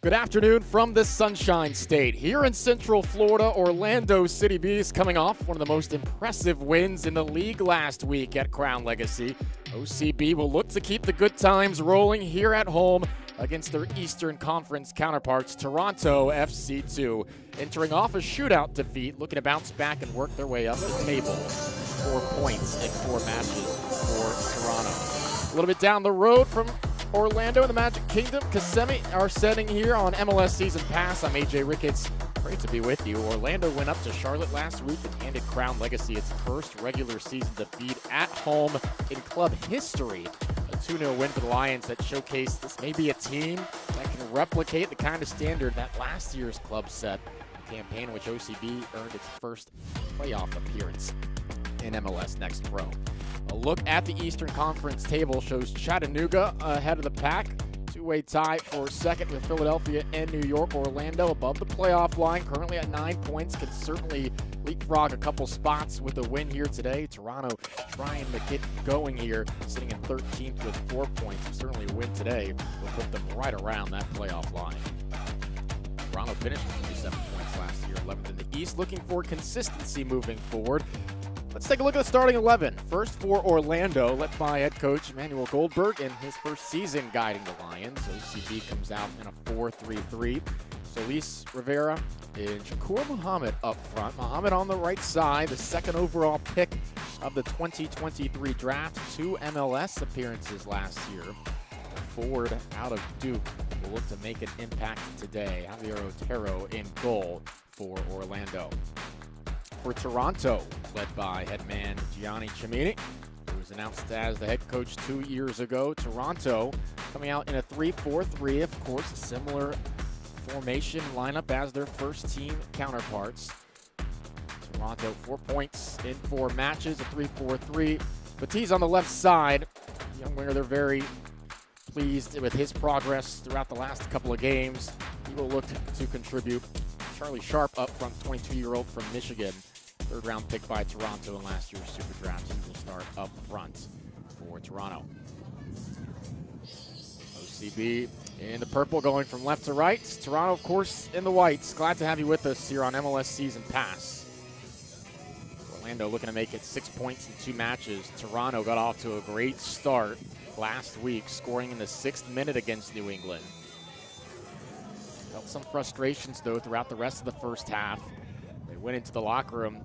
Good afternoon from the Sunshine State. Here in Central Florida, Orlando City Bees coming off one of the most impressive wins in the league last week at Crown Legacy. OCB will look to keep the good times rolling here at home against their Eastern Conference counterparts, Toronto FC2. Entering off a shootout defeat, looking to bounce back and work their way up the table. 4 points in 4 matches for Toronto. A little bit down the road from Orlando in the Magic Kingdom, Kissimmee are setting here on MLS Season Pass. I'm AJ Ricketts. Great to be with you. Orlando went up to Charlotte last week and handed Crown Legacy its first regular season defeat at home in club history. A 2-0 win for the Lions that showcased this may be a team that can replicate the kind of standard that last year's club set, a campaign in which OCB earned its first playoff appearance in MLS Next Pro. A look at the Eastern Conference table shows Chattanooga ahead of the pack. Two-way tie for second with Philadelphia and New York. Orlando above the playoff line, currently at 9 points. Can certainly leapfrog a couple spots with a win here today. Toronto trying to get going here, sitting in 13th with 4 points. Certainly a win today will put them right around that playoff line. Toronto finished with 37 points last year, 11th in the East. Looking for consistency moving forward. Let's take a look at the starting 11. First for Orlando, led by head coach Emmanuel Goldberg in his first season guiding the Lions. OCB comes out in a 4-3-3. Solis Rivera and Shakur Muhammad up front. Muhammad on the right side, the second overall pick of the 2023 draft. 2 MLS appearances last year. Forward out of Duke will look to make an impact today. Javier Otero in goal for Orlando. For Toronto, led by head man Gianni Cimini, who was announced as the head coach 2 years ago. Toronto coming out in a 3-4-3, of course, a similar formation lineup as their first team counterparts. Toronto 4 points in 4 matches, a 3-4-3. Batiste on the left side, young winger they're very pleased with his progress throughout the last couple of games. He will look to contribute. Charlie Sharp up front, 22-year-old from Michigan. Third-round pick by Toronto in last year's Super Draft. He will start up front for Toronto. OCB in the purple going from left to right. Toronto, of course, in the whites. Glad to have you with us here on MLS Season Pass. Orlando looking to make it 6 points in 2 matches. Toronto got off to a great start last week, scoring in the 6th minute against New England. Felt some frustrations, though, throughout the rest of the first half. They went into the locker room,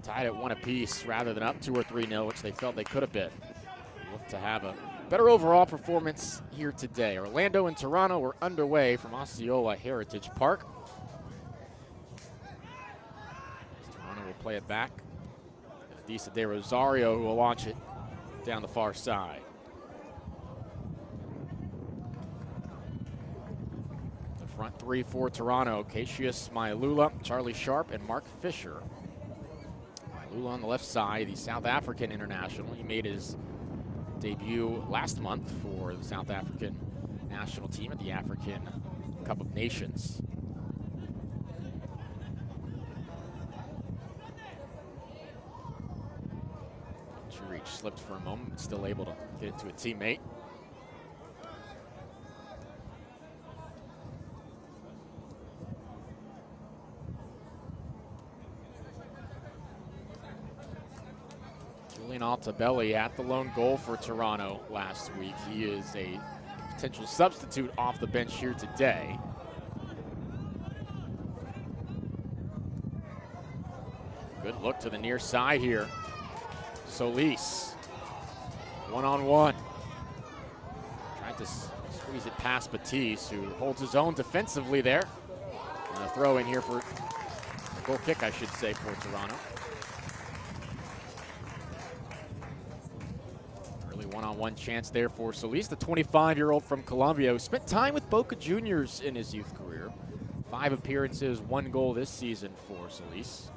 tied at 1 apiece rather than up 2 or 3-0, which they felt they could have been. Look to have a better overall performance here today. Orlando and Toronto were underway from Osceola Heritage Park. Toronto will play it back. Adisa de Rosario, who will launch it down the far side. The front 3 for Toronto: Cassius Mailula, Charlie Sharp, and Mark Fisher. Mailula on the left side, the South African international. He made his debut last month for the South African national team at the African Cup of Nations. Reach slipped for a moment, but still able to get it to a teammate. Julian Altabelli at the lone goal for Toronto last week. He is a potential substitute off the bench here today. Good look to the near side here. Solis, one-on-one. Tried to squeeze it past Batiste, who holds his own defensively there. And a throw in here for a goal kick, I should say, for Toronto. Early one-on-one chance there for Solis, the 25-year-old from Colombia, who spent time with Boca Juniors in his youth career. 5 appearances, 1 goal this season for Solis.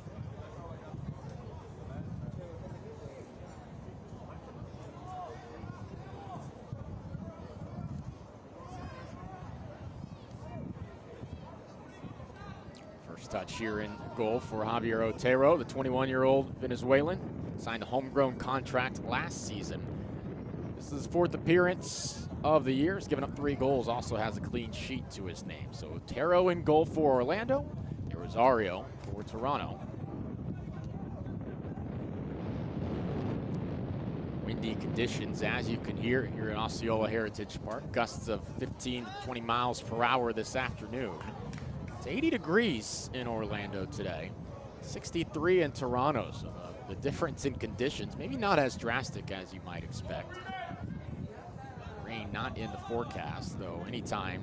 Touch here in goal for Javier Otero, the 21-year-old Venezuelan. Signed a homegrown contract last season. This is his 4th appearance of the year. He's given up 3 goals, also has a clean sheet to his name. So Otero in goal for Orlando, and Rosario for Toronto. Windy conditions, as you can hear here in Osceola Heritage Park. Gusts of 15 to 20 miles per hour this afternoon. It's 80 degrees in Orlando today, 63 in Toronto, so the difference in conditions, maybe not as drastic as you might expect. Rain not in the forecast, though anytime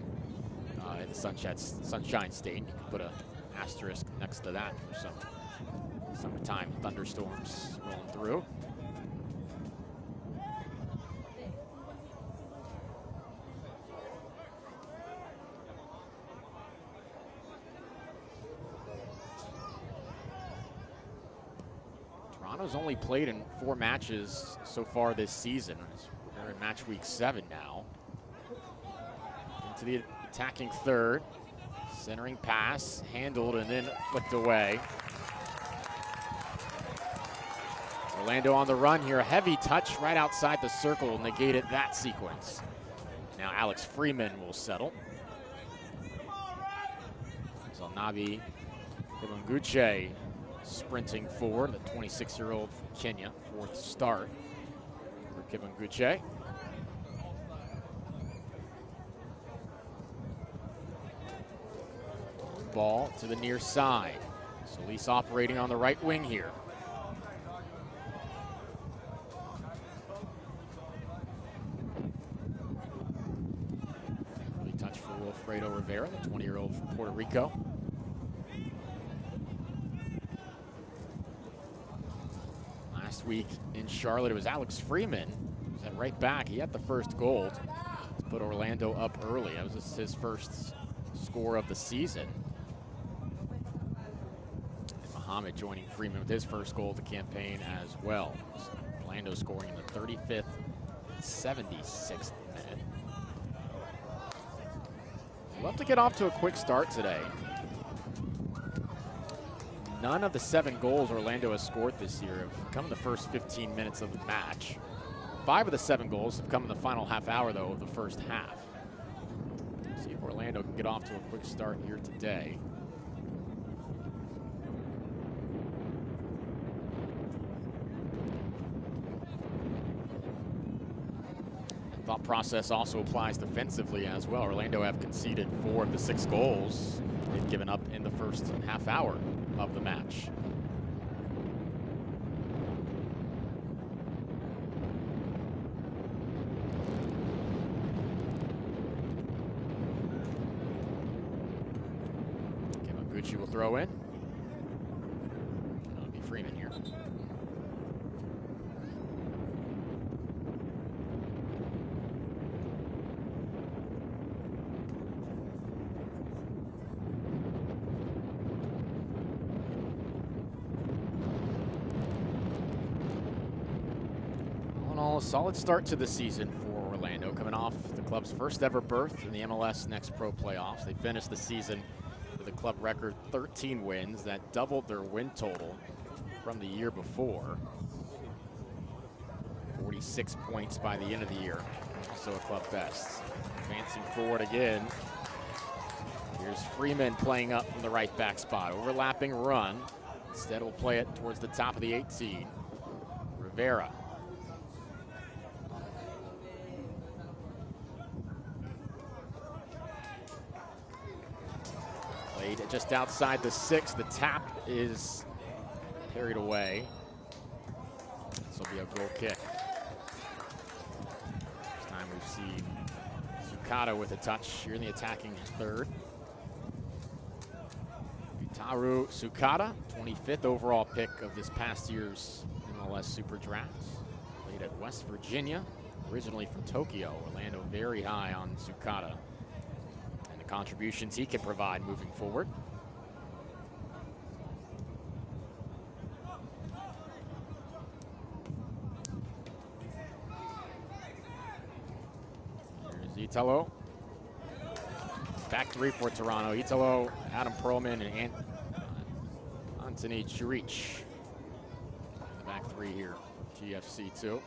in the Sunshine State, you can put an asterisk next to that for some summertime thunderstorms rolling through. Toronto's only played in 4 matches so far this season. They're in match week 7 now. Into the attacking third. Centering pass, handled and then flicked away. Orlando on the run here. A heavy touch right outside the circle negated that sequence. Now Alex Freeman will settle. Zalnabi Kibanguche sprinting forward, the 26-year-old from Kenya, 4th start for Kibanguche. Ball to the near side. Solis operating on the right wing here. Early touch for Wilfredo Rivera, the 20-year-old from Puerto Rico. Last week in Charlotte, it was Alex Freeman who was at right back. He had the first goal to put Orlando up early. That was his first score of the season. And Mohamed joining Freeman with his first goal of the campaign as well. So Orlando scoring in the 35th and 76th minute. Love to get off to a quick start today. None of the 7 goals Orlando has scored this year have come in the first 15 minutes of the match. 5 of the 7 goals have come in the final half hour, though, of the first half. See if Orlando can get off to a quick start here today. Thought process also applies defensively as well. Orlando have conceded 4 of the 6 goals they've given up in the first half hour of the match. Gucci will throw in. It'll be Freeman here. All in all, a solid start to the season for Orlando, coming off the club's first ever berth in the MLS Next Pro playoffs. They finished the season with a club record 13 wins. That doubled their win total from the year before. 46 points by the end of the year, also a club best. Advancing forward again. Here's Freeman playing up from the right back spot. Overlapping run. Instead will play it towards the top of the 18. Rivera. Just outside the 6, the tap is carried away. This will be a goal kick. This time we've seen Sukata with a touch here in the attacking third. Utaru Sukata, 25th overall pick of this past year's MLS Super Draft. Played at West Virginia, originally from Tokyo. Orlando very high on Sukata and the contributions he can provide moving forward. Italo. Back 3 for Toronto. Italo, Adam Perlman, and Anthony Chirich. Back 3 here. TFC 2.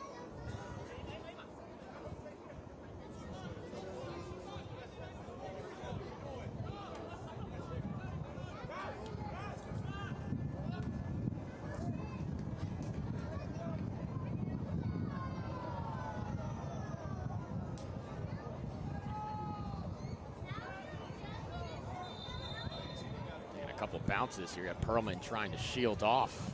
Couple bounces here. Got Perlman trying to shield off.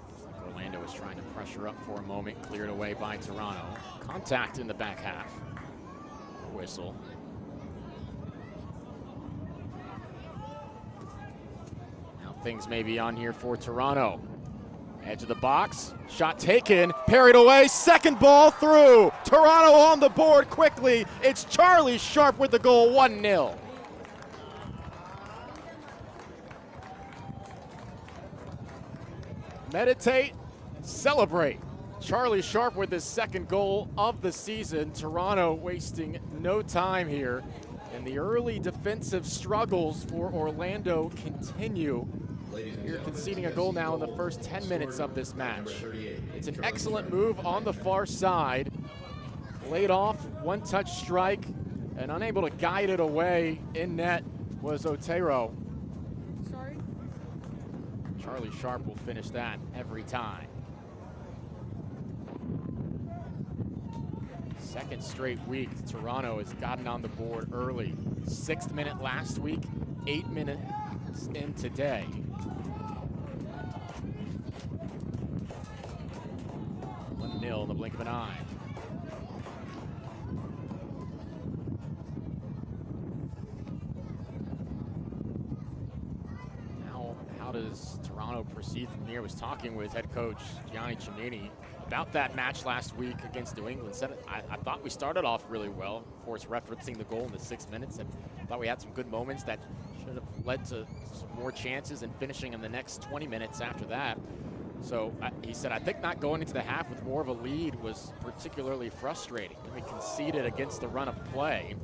Looks like Orlando was trying to pressure up for a moment, cleared away by Toronto. Contact in the back half. Whistle. Now things may be on here for Toronto. Edge of the box, shot taken, parried away, second ball through. Toronto on the board quickly. It's Charlie Sharp with the goal, 1-0. Meditate, celebrate. Charlie Sharp with his second goal of the season. Toronto wasting no time here. And the early defensive struggles for Orlando continue. You're conceding a goal now in the first 10 minutes of this match. It's an excellent move on the far side. Laid off, one-touch strike, and unable to guide it away in net was Otero. Sorry. Charlie Sharp will finish that every time. Second straight week, Toronto has gotten on the board early. 6th minute last week, 8 minutes in today. In the blink of an eye. Now, how does Toronto proceed from here? I was talking with head coach Gianni Cimini about that match last week against New England. Said I thought we started off really well, of course referencing the goal in the 6 minutes, and thought we had some good moments that should would have led to some more chances and finishing in the next 20 minutes after that. So he said, I think not going into the half with more of a lead was particularly frustrating. We conceded against the run of play.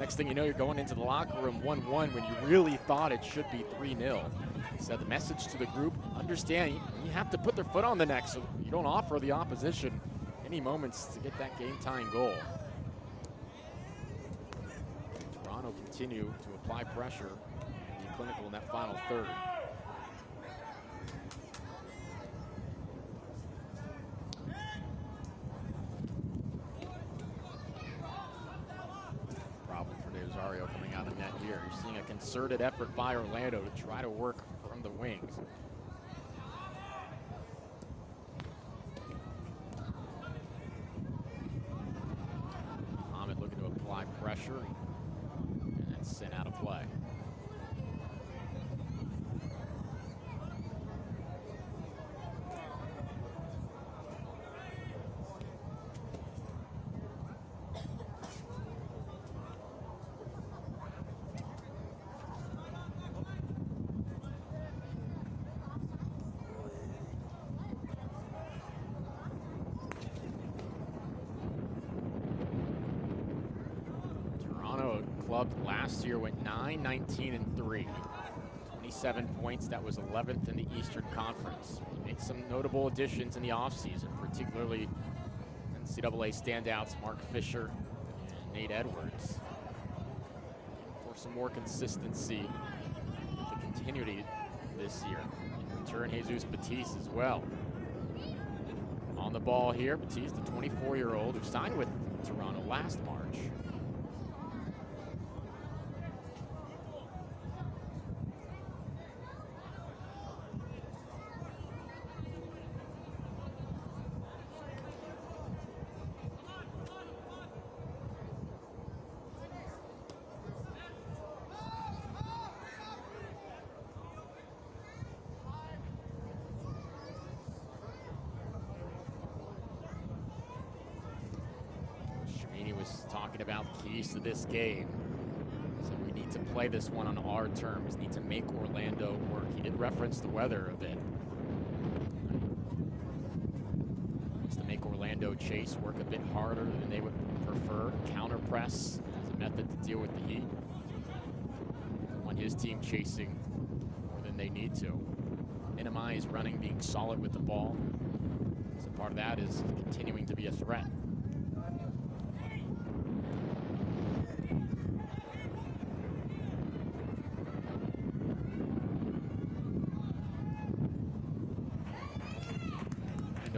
Next thing you know, you're going into the locker room 1-1 when you really thought it should be 3-0. He said the message to the group, understand you have to put their foot on the neck so you don't offer the opposition any moments to get that game-tying goal. Toronto continue to apply pressure and be clinical in that final third. Problem for Rosario coming out of net here. You're seeing a concerted effort by Orlando to try to work from the wings. Mohamed looking to apply pressure, and that's sent out of play. Club last year went 9-19-3, 27 points. That was 11th in the Eastern Conference. He made some notable additions in the offseason, particularly NCAA standouts Mark Fisher and Nate Edwards. For some more consistency, the continuity this year. In return, Jesus Batiste as well. On the ball here, Batiste, the 24-year-old who signed with Toronto last March. Talking about keys to this game. So we need to play this one on our terms, need to make Orlando work. He did reference the weather a bit. Needs to make Orlando chase, work a bit harder than they would prefer. Counter press as a method to deal with the heat. Want his team chasing more than they need to. Minimize running, being solid with the ball. So part of that is continuing to be a threat.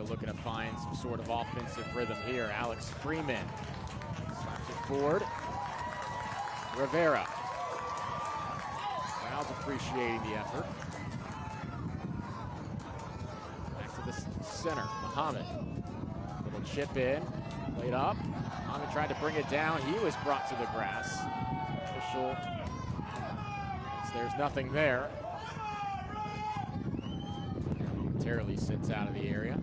Looking to find some sort of offensive rhythm here. Alex Freeman slaps it forward. Rivera. Crowd's appreciating the effort. Back to the center. Mohamed. Little chip in. Played up. Mohamed tried to bring it down. He was brought to the grass. Official. There's nothing there. Momentarily sits out of the area.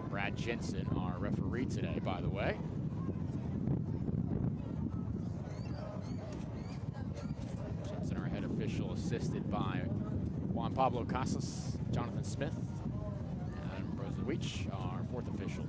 Brad Jensen, our referee today, by the way. Jensen, our head official, assisted by Juan Pablo Casas, Jonathan Smith, and Brozowicz, our fourth official.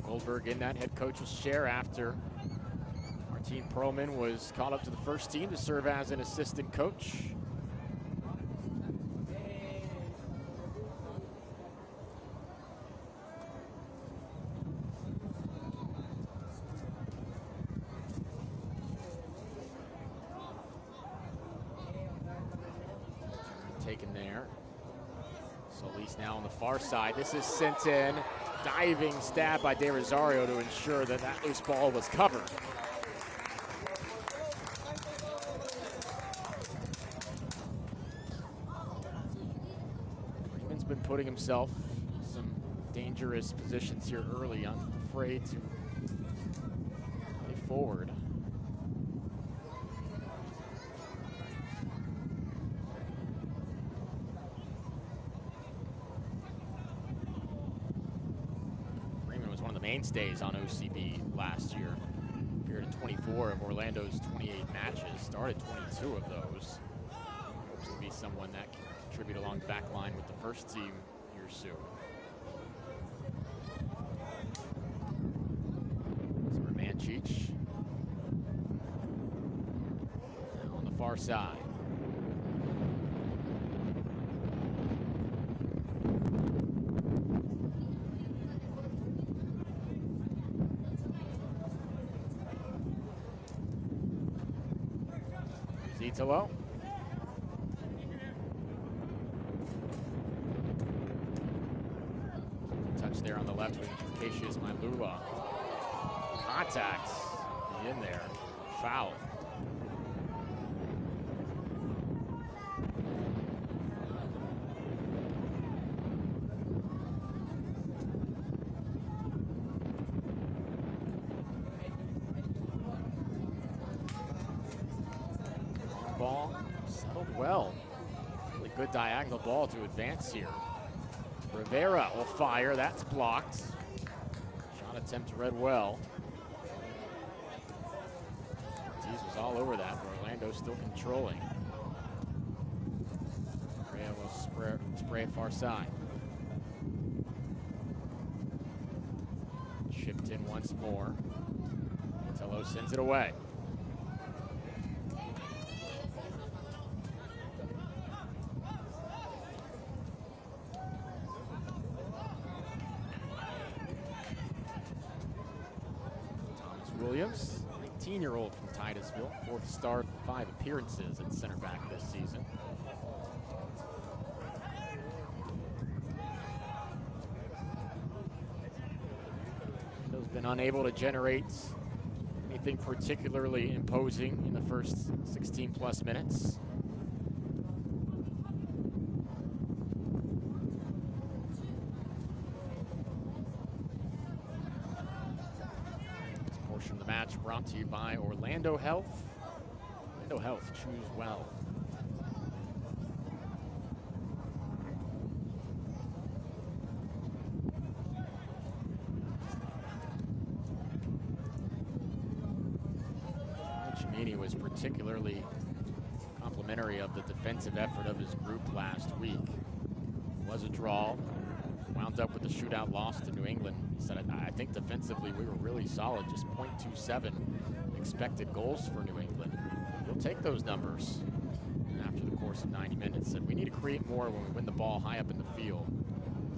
Goldberg in that head coach's chair after Martin Perlman was called up to the first team to serve as an assistant coach. Taken there. Solis now on the far side. This is sent in. Diving stab by De Rosario to ensure that that loose ball was covered. putting himself in some dangerous positions here early, unafraid to play forward. Freeman was one of the mainstays on OCB last year. Appeared in 24 of Orlando's 28 matches, started 22 of those. Hopes to be someone that can contribute along the back line with the first team here soon. Romancic now on the far side. Zitalo. Touch there on the left with Cassius Mailula. Contact in there. Foul. Ball settled well. Really good diagonal ball to advance here. Rivera will fire. That's blocked. Shot attempt read well. Ortiz was all over that, but Orlando still controlling. Rivera will spray it far side. Chipped in once more. Tello sends it away. Williams, 19-year-old from Titusville, 4th start, 5 appearances at center back this season. He's been unable to generate anything particularly imposing in the first 16-plus minutes. From the match brought to you by Orlando Health. Orlando Health, choose well. Chimini was particularly complimentary of the defensive effort of his group last week. It was a draw. Wound up with a shootout loss to New England. He said, I think defensively we were really solid, just .27 expected goals for New England. We'll take those numbers. And after the course of 90 minutes, said we need to create more when we win the ball high up in the field.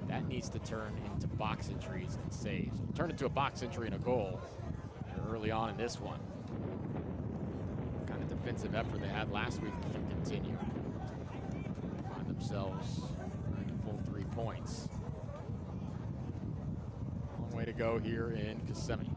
That needs to turn into box entries and saves. Turn into a box entry and a goal early on in this one. The kind of defensive effort they had last week can continue. Find themselves a full 3 points. Way to go here in Kissimmee.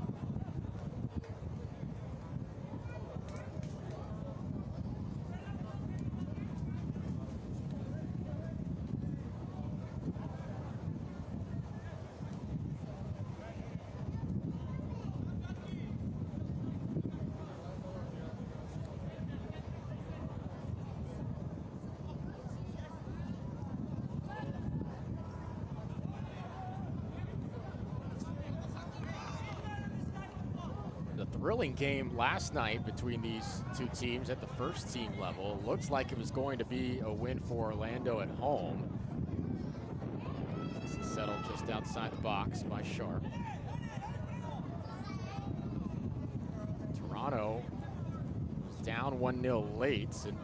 Thrilling game last night between these two teams at the first team level. Looks like it was going to be a win for Orlando at home. This is settled just outside the box by Sharp. Toronto was down 1-0 late, and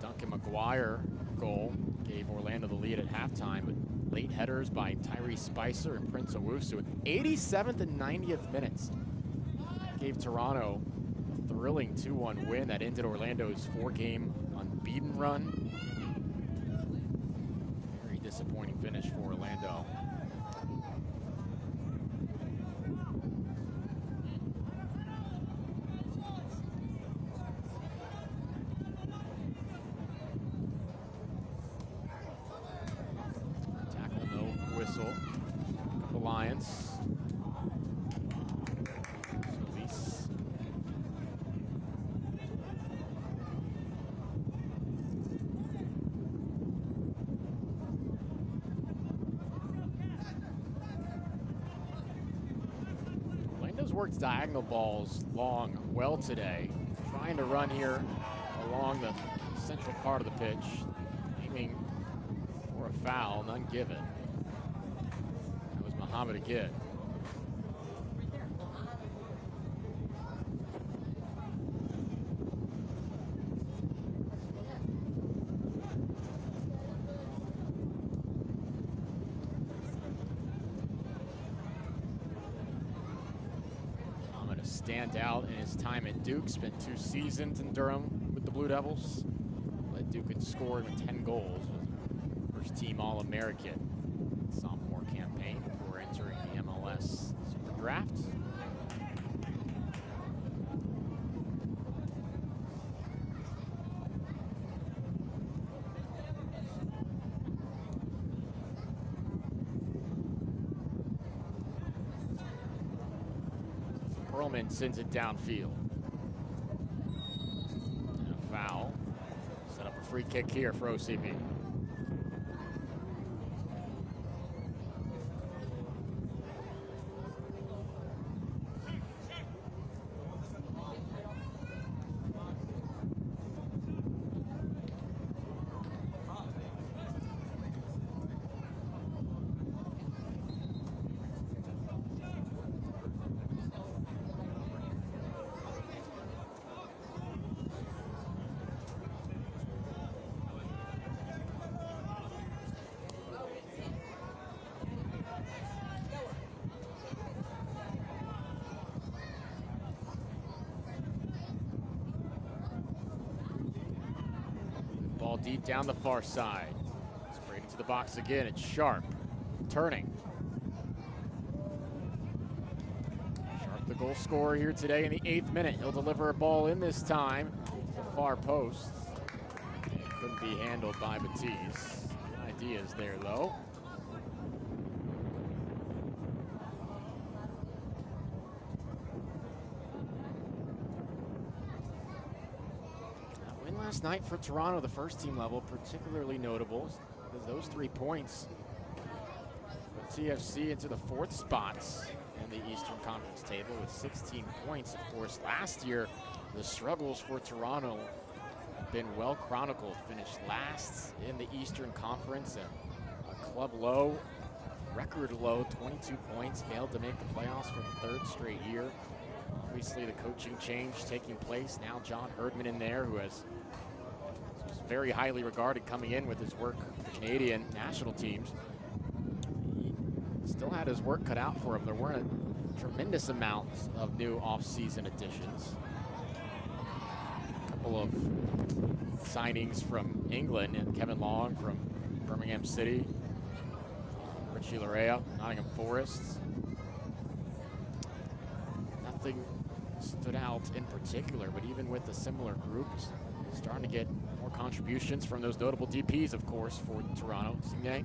Duncan McGuire goal gave Orlando the lead at halftime, but late headers by Tyrese Spicer and Prince Owusu at 87th and 90th minutes gave Toronto a thrilling 2-1 win that ended Orlando's 4-game unbeaten run. Very disappointing finish for Orlando. He's worked diagonal balls long well today. Trying to run here along the central part of the pitch. Aiming for a foul, none given. That was Muhammad again. Stand out in his time at Duke, spent 2 seasons in Durham with the Blue Devils. Led Duke and scored with 10 goals. First team All-American sophomore campaign before entering the MLS Super Draft. Perlman sends it downfield. And a foul. Set up a free kick here for OCB. Ball deep down the far side. Straight into the box again. It's Sharp. Turning. Sharp, the goal scorer here today in the 8th minute. He'll deliver a ball in this time to the far post. It couldn't be handled by Batiste. Ideas there, though. Last night for Toronto, the first team level, particularly notable because those 3 points put TFC into the 4th spots in the Eastern Conference table with 16 points. Of course, last year, the struggles for Toronto have been well chronicled. Finished last in the Eastern Conference and a club low, record low, 22 points, failed to make the playoffs for the 3rd straight year. Obviously, the coaching change taking place. Now John Herdman in there, who was very highly regarded coming in with his work with the Canadian national teams. He still had his work cut out for him. There weren't a tremendous amount of new off-season additions. A couple of signings from England, and Kevin Long from Birmingham City, Richie Larea, Nottingham Forest. Nothing stood out in particular, but even with the similar groups, starting to get more contributions from those notable DPs, of course, for Toronto. Signe,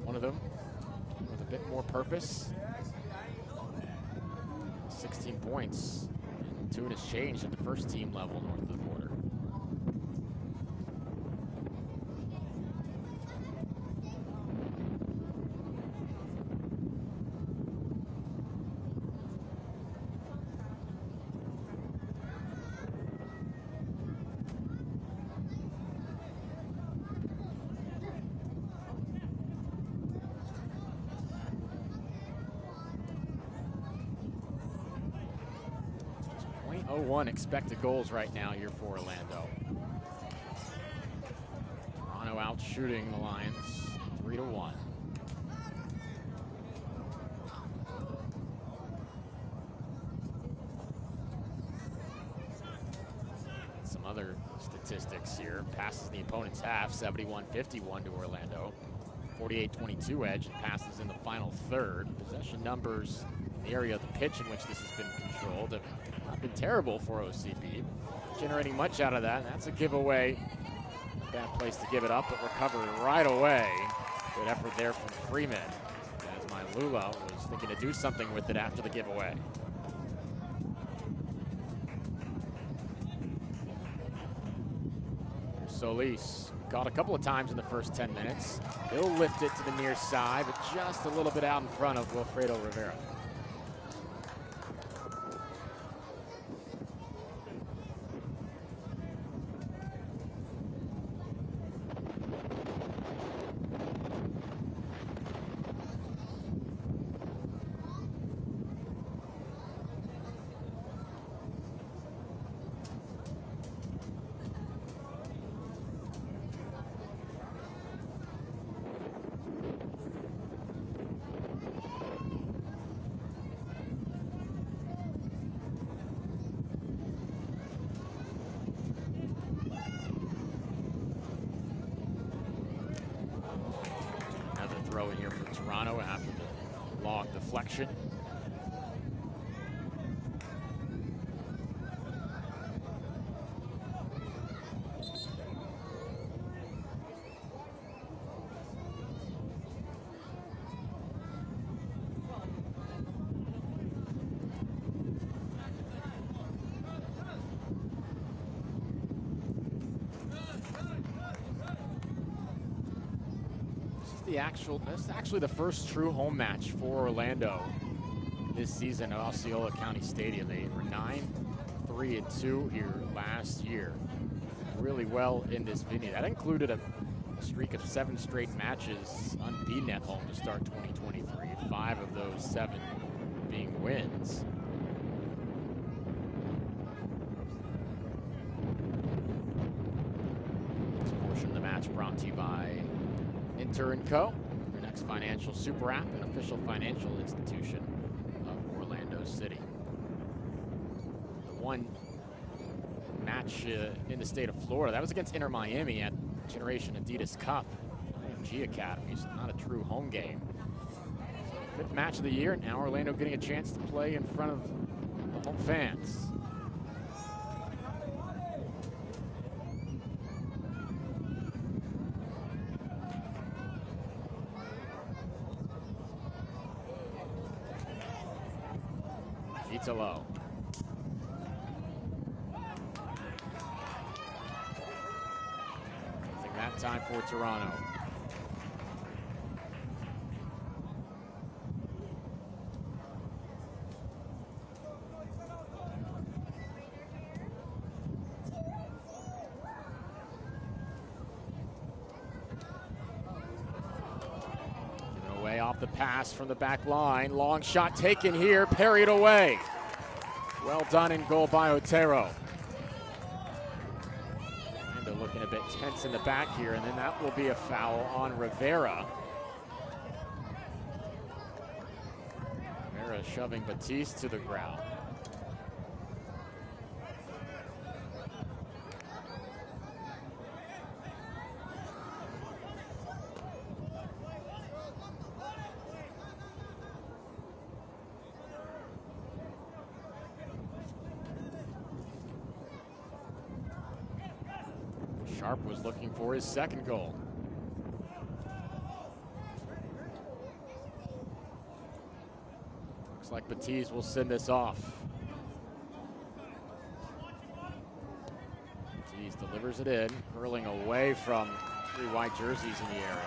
one of them, with a bit more purpose. 16 points. And tune has changed at the first team level north of the border. .01 expected goals right now here for Orlando. Toronto out shooting the Lions 3-1. Some other statistics here. Passes the opponent's half, 71-51 to Orlando. 48-22 edge, and passes in the final third. Possession numbers in the area of the pitch in which this has been controlled have not been terrible for OCB. Generating much out of that, and that's a giveaway. Bad place to give it up, but recovered right away. Good effort there from Freeman, as Mailula was looking to do something with it after the giveaway. Solis caught a couple of times in the first 10 minutes. He'll lift it to the near side, but just a little bit out in front of Wilfredo Rivera. throw in here for Toronto after the long deflection. This is actually the first true home match for Orlando this season at Osceola County Stadium. They were 9-3-2 here last year. Really well in this venue. That included a streak of 7 straight matches unbeaten at home to start 2023. 5 of those 7 being wins. This portion of the match brought to you by Inter & Co., your next financial super app and official financial institution of Orlando City. The one match in the state of Florida, that was against Inter Miami at Generation Adidas Cup. G Academies, not a true home game. So 5th match of the year, now Orlando getting a chance to play in front of the home fans. Low. I think that time for Toronto. Giving away off the pass from the back line. Long shot taken here, parried away. Well done in goal by Otero. Orlando looking a bit tense in the back here, and then that will be a foul on Rivera. Rivera shoving Batiste to the ground. Sharp was looking for his 2nd goal. Looks like Batiste will send this off. Batiste delivers it in, curling away from 3 white jerseys in the area.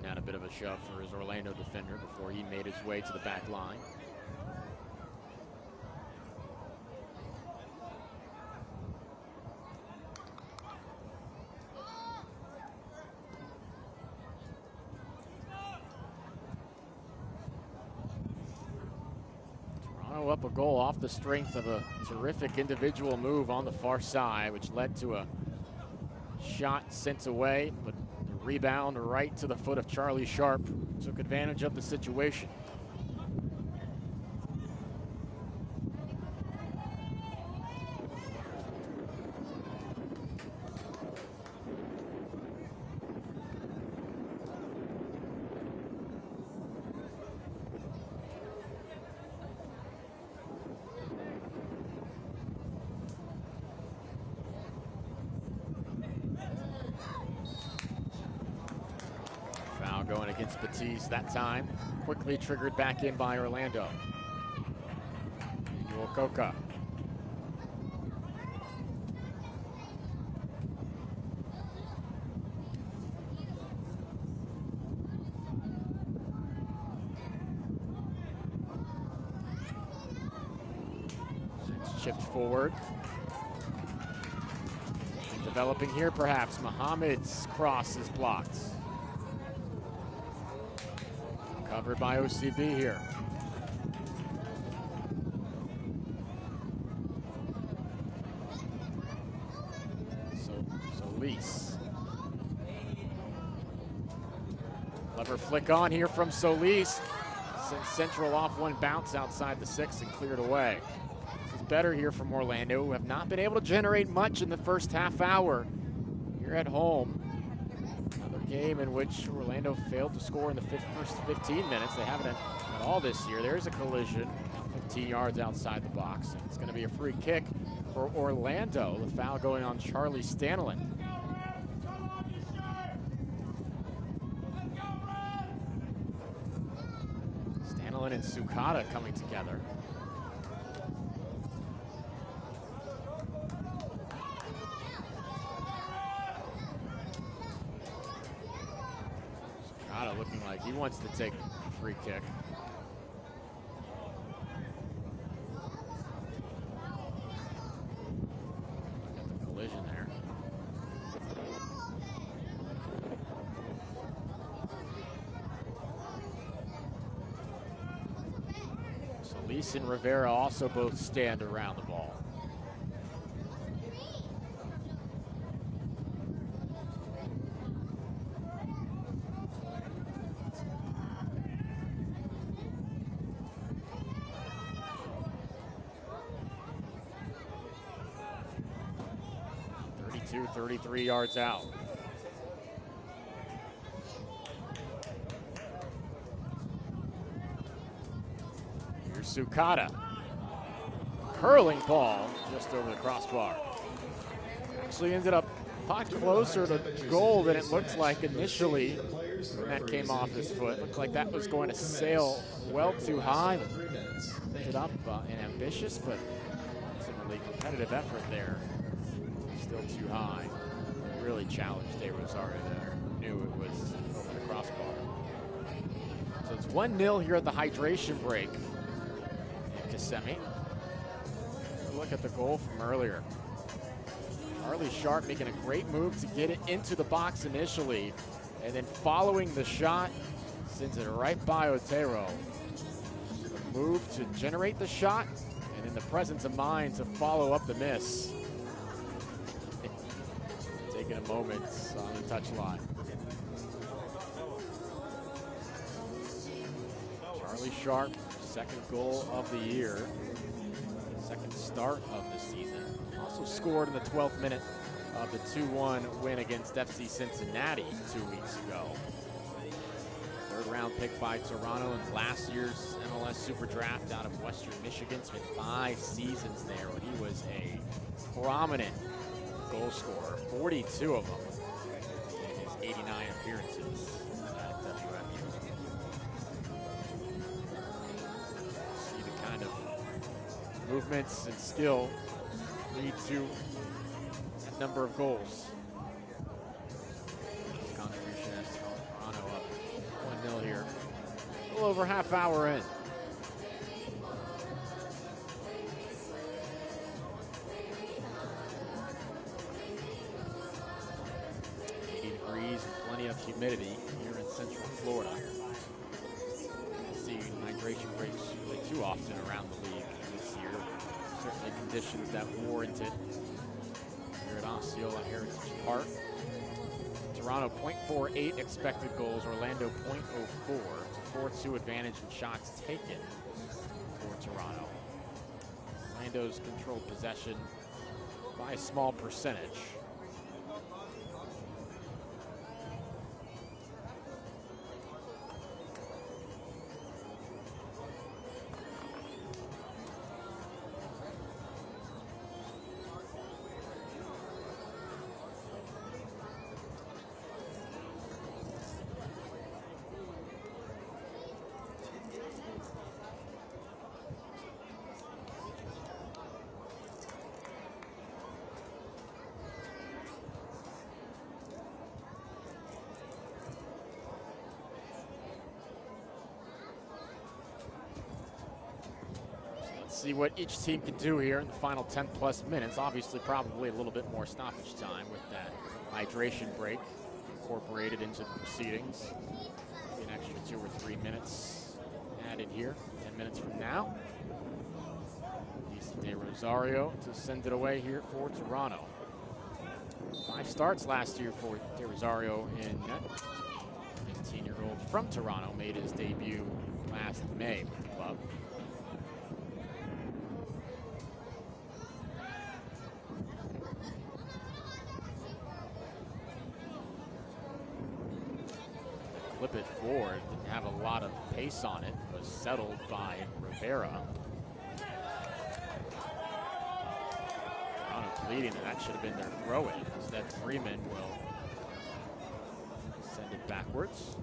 Had a bit of a shove for his Orlando defender before he made his way to the back line. Toronto up a goal off the strength of a terrific individual move on the far side, which led to a shot sent away, but rebound right to the foot of Charlie Sharp. Took advantage of the situation. Going against Batiste that time. Quickly triggered back in by Orlando. Coca. It's chipped forward. Developing here perhaps. Muhammad's cross is blocked. Covered by OCB here. Solis. Clever flick on here from Solis. Sent Central off one bounce outside the 6 and cleared away. This is better here from Orlando, who have not been able to generate much in the first half hour here at home. Another game in which Orlando failed to score in the first 15 minutes. They haven't at all this year. There's a collision 15 yards outside the box. It's going to be a free kick for Orlando. The foul going on Charlie Stanlin. Stanlin and Sukata coming together. Sukata looking like he wants to take a free kick. Got the collision there. Solis and Rivera also both stand around the ball. Two, 33 yards out. Here's Sukata. Curling ball just over the crossbar. Actually ended up a lot closer to goal than it looked like initially when that came off his foot. Looked like that was going to sail well too high. Ended up an ambitious but ultimately competitive effort there. Still too high. Really challenged De Rosario there. Knew it was over the crossbar. So it's 1-0 here at the hydration break in Kissimmee. Look at the goal from earlier. Charlie Sharp making a great move to get it into the box initially, and then following the shot, sends it right by Otero. The move to generate the shot, and in the presence of mind to follow up the miss. Taking a moment on the touchline. Charlie Sharp, second goal of the year, second start of the season. Also scored in the 12th minute of the 2-1 win against FC Cincinnati 2 weeks ago. Third round pick by Toronto in last year's MLS Super Draft out of Western Michigan. Spent 5 seasons there when he was a prominent goal scorer, 42 of them in his 89 appearances at WMU. See the kind of movements and skill lead to that number of goals. His contribution as Toronto up 1-0 here. A little over half hour in. 80 degrees and plenty of humidity here in Central Florida. See hydration breaks really too often around the league this year. Certainly conditions that warrant it here at Osceola Heritage Park. Toronto 0.48 expected goals, Orlando 0.04. It's a 4-2 advantage in shots taken for Toronto. Orlando's controlled possession by a small percentage. See what each team can do here in the final 10+ minutes. Obviously, probably a little bit more stoppage time with that hydration break incorporated into the proceedings. Maybe an extra 2 or 3 minutes added here. 10 minutes from now. De Rosario to send it away here for Toronto. 5 starts last year for De Rosario in net. 18-year-old from Toronto made his debut last May with the club. flip it forward. Didn't have a lot of pace on it. Was settled by Rivera. Toronto pleading that should have been their throw-in. Instead, Freeman will send it backwards.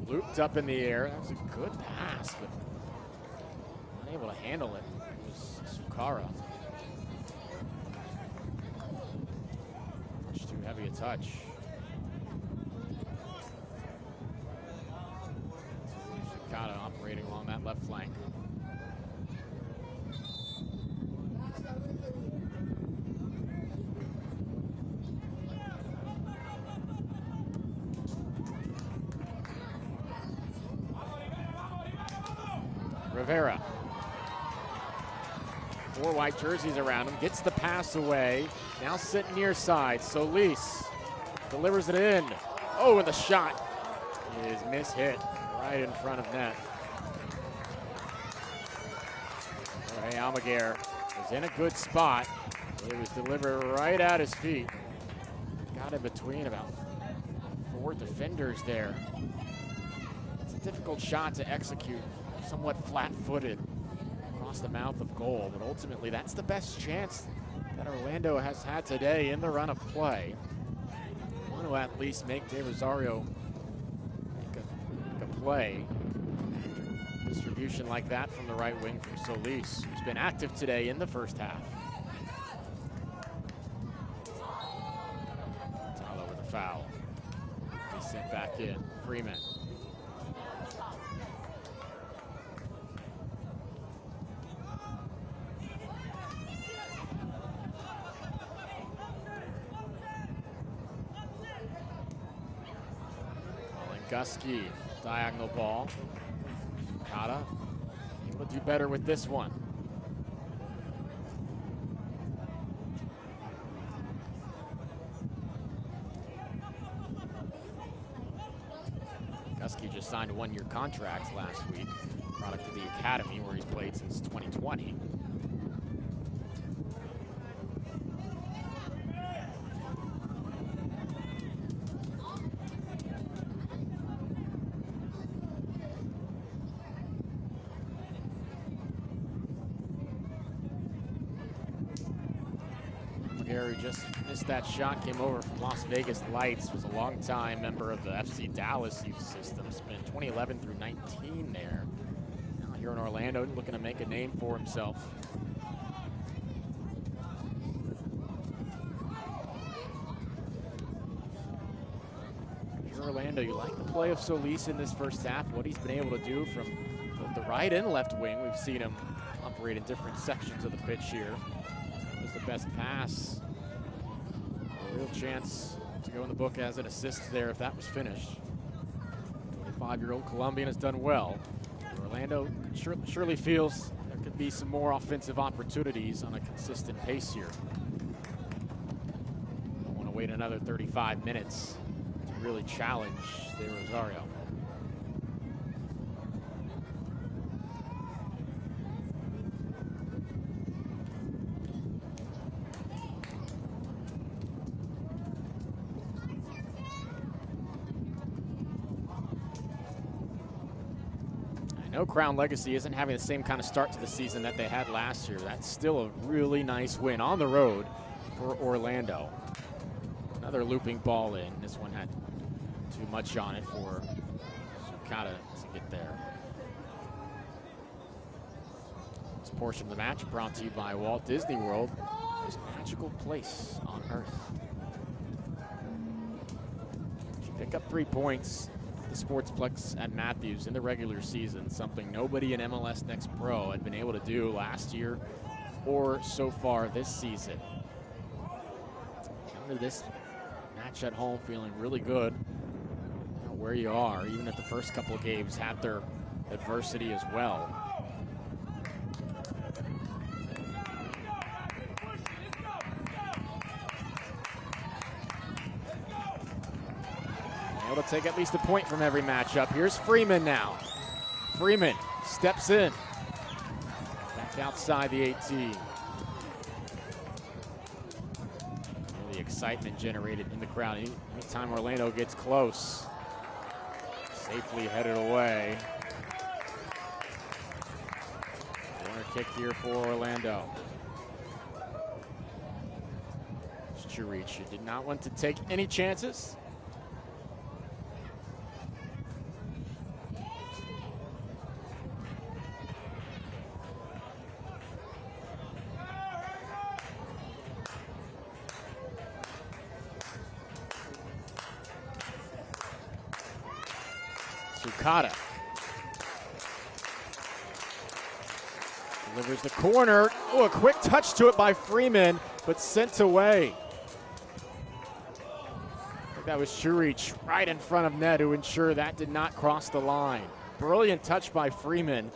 Looped up in the air. That was a good pass, but unable to handle it. It was Sukara. Much too heavy a touch. Sukara operating along that left flank. Rivera. 4 white jerseys around him, gets the pass away. Now sitting near side. Solis delivers it in. Oh, and the shot is mishit right in front of net. Jorge Almaguer was in a good spot. It was delivered right at his feet. Got in between about 4 defenders there. It's a difficult shot to execute. Somewhat flat-footed across the mouth of goal, but ultimately that's the best chance that Orlando has had today in the run of play. Want to at least make De Rosario make a play. Distribution like that from the right wing from Solis, who's been active today in the first half. Talo with a foul. He's sent back in. Freeman. Gusky, diagonal ball. Sukata able to do better with this one. Gusky just signed a 1-year contract last week, product of the academy where he's played since 2020. Gary just missed that shot, came over from Las Vegas Lights, was a long-time member of the FC Dallas youth system, spent 2011 through 19 there. Now here in Orlando, looking to make a name for himself. Here in Orlando, you like the play of Solis in this first half, what he's been able to do from both the right and left wing. We've seen him operate in different sections of the pitch here. Was the best pass. A real chance to go in the book as an assist there if that was finished. 25-year-old Colombian has done well. Orlando surely feels there could be some more offensive opportunities on a consistent pace here. Don't want to wait another 35 minutes to really challenge De Rosario. No, Crown Legacy isn't having the same kind of start to the season that they had last year. That's still a really nice win on the road for Orlando. Another looping ball in. This one had too much on it for Sukata to get there. This portion of the match brought to you by Walt Disney World, this magical place on Earth. You pick up 3 points. The Sportsplex at Matthews in the regular season, something nobody in MLS Next Pro had been able to do last year or so far this season. Come to this match at home feeling really good where you are, even if the first couple of games had their adversity as well. Nailed a take at least a point from every matchup. Here's Freeman now. Freeman steps in. Back outside the 18. The excitement generated in the crowd. Anytime Orlando gets close. Safely headed away. Corner kick here for Orlando. Churich did not want to take any chances. Sukata delivers the corner. Oh, a quick touch to it by Freeman, but sent away. That was Churich right in front of net to ensure that did not cross the line. Brilliant touch by Freeman.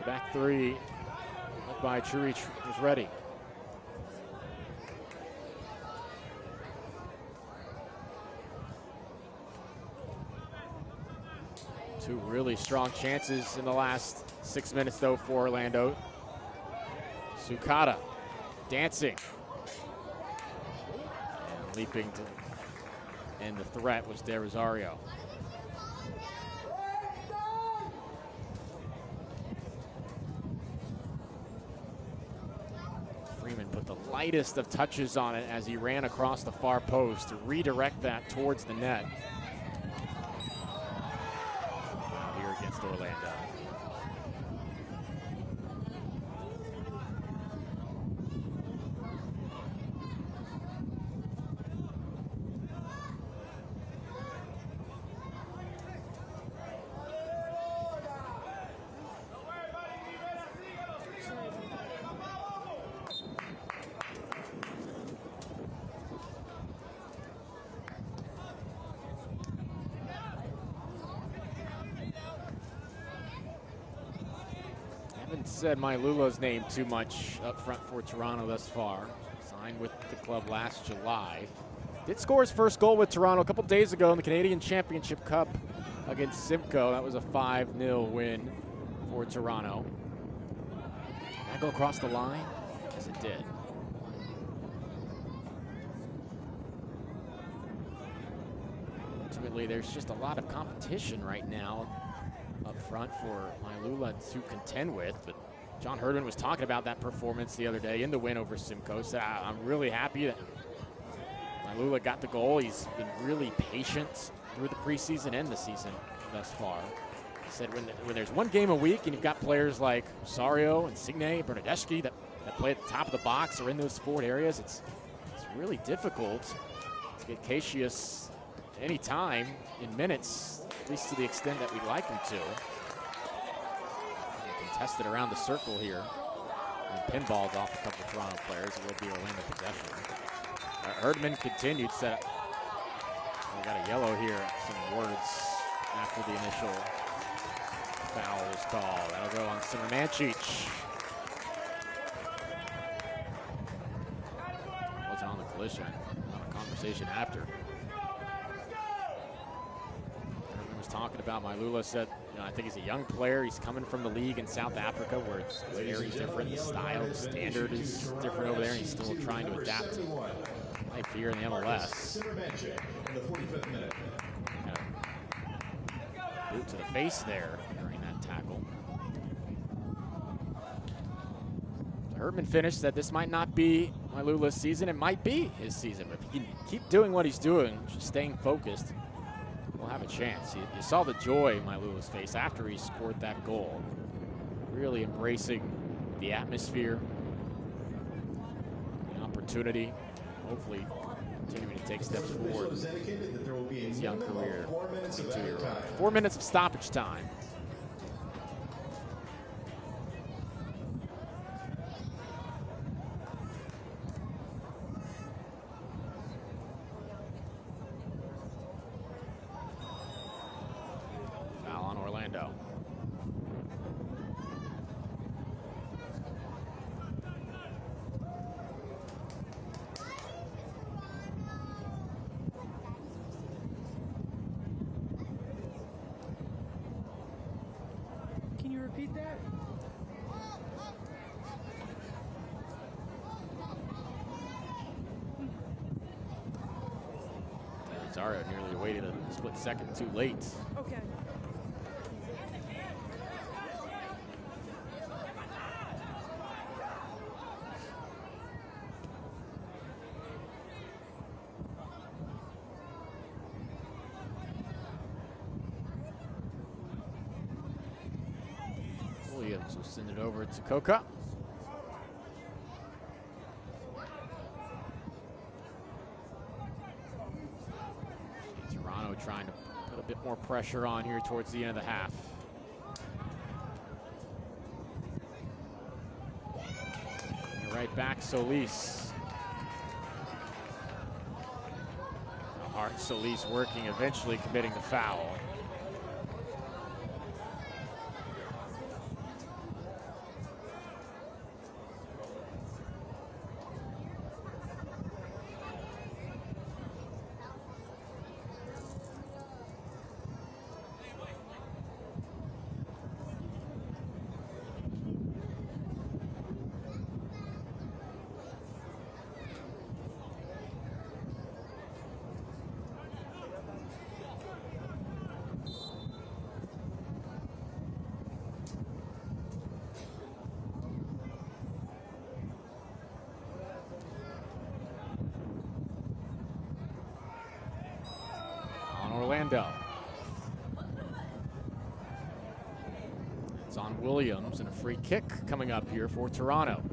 Back three, led by Churich, was ready. Two really strong chances in the last 6 minutes, though, for Orlando. Sukata dancing. And leaping to, and the threat was De Rosario. Freeman put the lightest of touches on it as he ran across the far post to redirect that towards the net. Here against Orlando. Haven't said Mailula's name too much up front for Toronto thus far. Signed with the club last July. Did score his first goal with Toronto a couple days ago in the Canadian Championship Cup against Simcoe. That was a 5-0 win for Toronto. Did that go across the line? Yes, it did. Ultimately, there's just a lot of competition right now up front for Mailula to contend with, but John Herdman was talking about that performance the other day in the win over Simcoe. Said, I'm really happy that Mailula got the goal. He's been really patient through the preseason and the season thus far. He said when there's one game a week and you've got players like Rosario and Signe, Bernadeschi that play at the top of the box or in those forward areas, it's really difficult to get Cassius any time in minutes, at least to the extent that we'd like him to. Contested around the circle here. And pinballed off a couple of Toronto players. It will be Orlando possession. Herdman continued, set up. We got a yellow here. Some words after the initial foul was called. That'll go on Simermancic. Wasn't on the collision. On a conversation after. Talking about Mailula, said, I think he's a young player. He's coming from the league in South Africa where it's very different. The style, the standard is different over there, and he's still trying to adapt to life here in the MLS. Boot to the face there during that tackle. Herdman finished, said this might not be Mailula's season. It might be his season, but if he can keep doing what he's doing, just staying focused, we'll have a chance. You saw the joy in Mailula's face after he scored that goal. Really embracing the atmosphere, the opportunity, hopefully continuing to take steps forward in his young career. 22-year-old. 4 minutes of stoppage time. Orlando. Rosario nearly waited a split second too late. Okay. Williams will send it over to Coca. Toronto trying to put a bit more pressure on here towards the end of the half. And right back, Solis. Hard Solis working, eventually committing the foul. Orlando. It's on Williams, and a free kick coming up here for Toronto.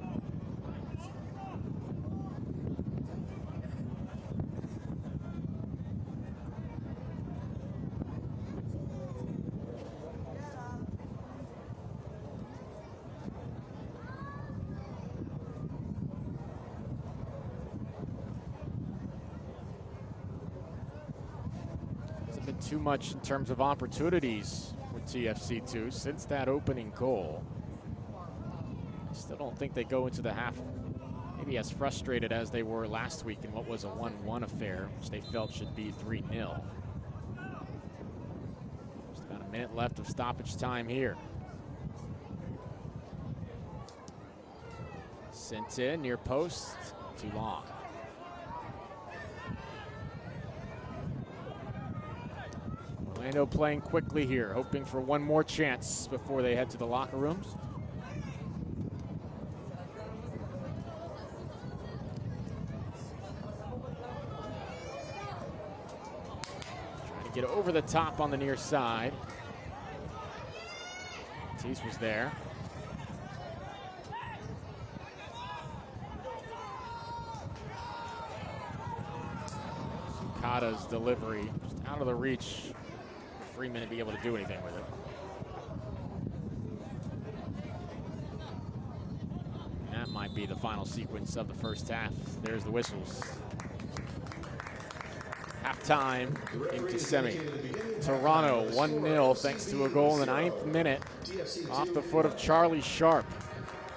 Been too much in terms of opportunities for TFC2 since that opening goal. I still don't think they go into the half maybe as frustrated as they were last week in what was a 1-1 affair, which they felt should be 3-0. Just about a minute left of stoppage time here. Sent in near post, too long. Orlando playing quickly here, hoping for one more chance before they head to the locker rooms. Trying to get over the top on the near side. Matisse was there. Sukata's delivery just out of the reach. Freeman to be able to do anything with it. And that might be the final sequence of the first half. There's the whistles. Halftime into semi. Toronto 1-0 thanks to a goal in the 9th minute off the foot of Charlie Sharp.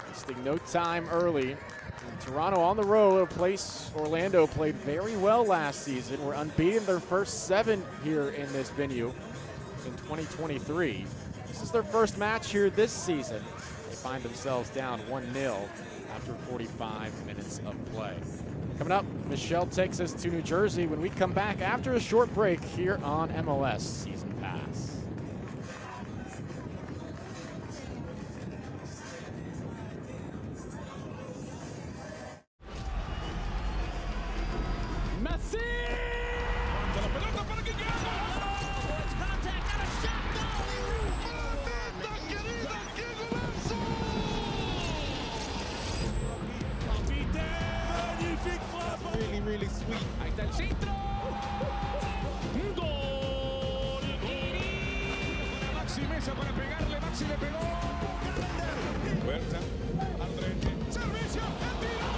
Wasting no time early. And Toronto on the road, a place Orlando played very well last season. We're unbeaten their first 7 here in this venue in 2023. This is their first match here this season. They find themselves down 1-0 after 45 minutes of play. Coming up, Michelle takes us to New Jersey when we come back after a short break here on MLS Season Pass. Really sweet. Ahí está el centro. Gol. Maxi Mesa para pegarle. Maxi le pegó. Fuerza. Andrés. Servicio. El tiro.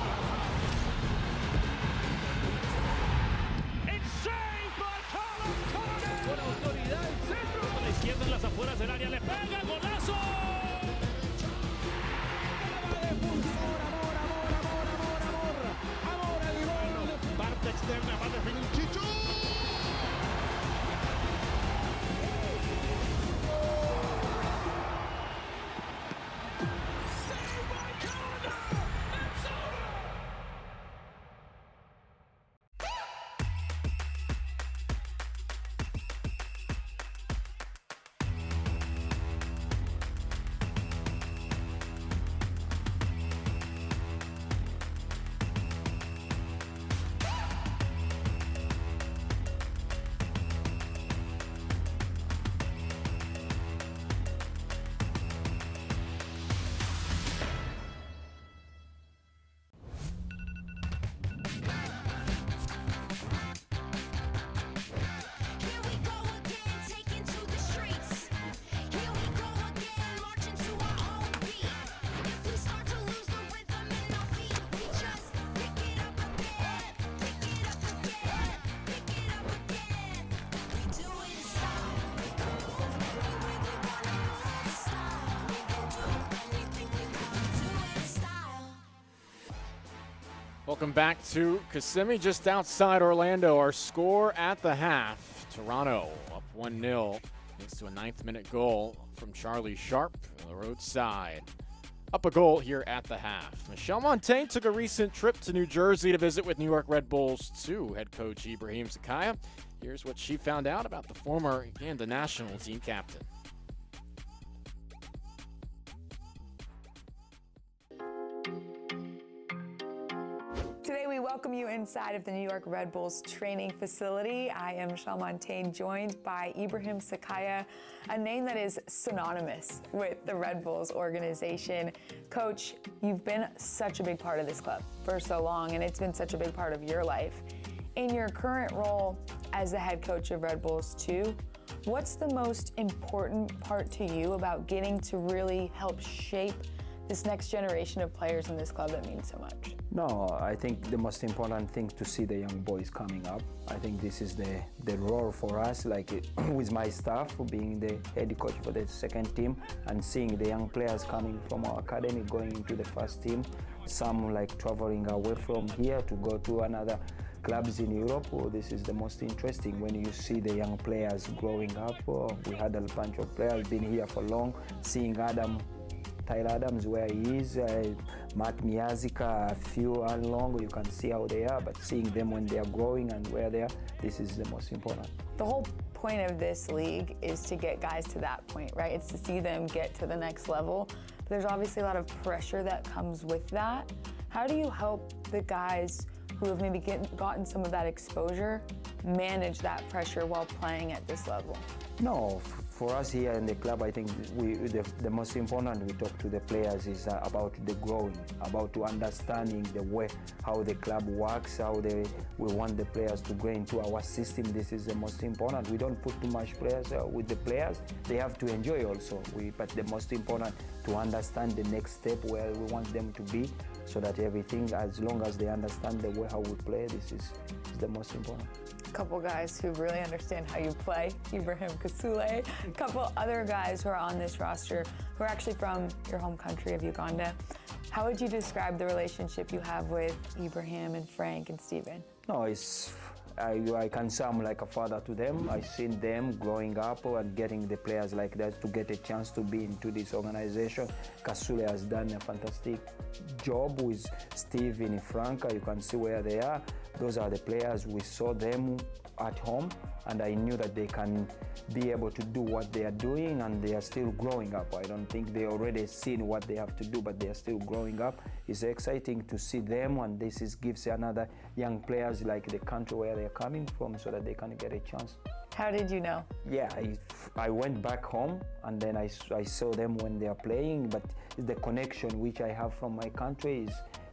It's saved by Callum Carter. Con autoridad el centro. Con la izquierda en las afueras del área. Le pega. Golazo. Externa va a definir Chicho. Welcome back to Kissimmee, just outside Orlando. Our score at the half, Toronto up 1-0 thanks to a 9th-minute goal from Charlie Sharp on the roadside. Up a goal here at the half. Michelle Montaigne took a recent trip to New Jersey to visit with New York Red Bulls 2 head coach Ibrahim Sakaya. Here's what she found out about the former Uganda national team captain. Today we welcome you inside of the New York Red Bulls training facility. I am Michelle Montaigne, joined by Ibrahim Sakaya, a name that is synonymous with the Red Bulls organization. Coach, you've been such a big part of this club for so long, and it's been such a big part of your life. In your current role as the head coach of Red Bulls 2, what's the most important part to you about getting to really help shape this next generation of players in this club that means so much? No, I think the most important thing to see the young boys coming up. I think this is the role for us, like with my staff, being the head coach for the second team and seeing the young players coming from our academy going into the first team. Some like traveling away from here to go to another clubs in Europe. This is the most interesting when you see the young players growing up. We had a bunch of players been here for long, seeing Tyler Adams where he is, Matt Miazika, a few along, you can see how they are, but seeing them when they are growing and where they are, this is the most important. The whole point of this league is to get guys to that point, right? It's to see them get to the next level. But there's obviously a lot of pressure that comes with that. How do you help the guys who have maybe gotten some of that exposure manage that pressure while playing at this level? No, for us here in the club, I think the most important we talk to the players is about the growing, about to understanding the way how the club works, how we want the players to go into our system. This is the most important. We don't put too much players with the players. They have to enjoy also. But the most important to understand the next step where we want them to be, so that everything, as long as they understand the way how we play, this is the most important. A couple guys who really understand how you play, Ibrahim Kasule, a couple other guys who are on this roster who are actually from your home country of Uganda. How would you describe the relationship you have with Ibrahim and Frank and Steven? No, I can say I'm like a father to them. I've seen them growing up and getting the players like that to get a chance to be into this organization. Kasule has done a fantastic job with Steve and Franca. You can see where they are. Those are the players. We saw them at home, and I knew that they can be able to do what they are doing, and they are still growing up. I don't think they already seen what they have to do, but they are still growing up. It's exciting to see them, and this gives another young players like the country where they're coming from, so that they can get a chance. How did you know? Yeah, I went back home, and then I saw them when they are playing, but the connection which I have from my country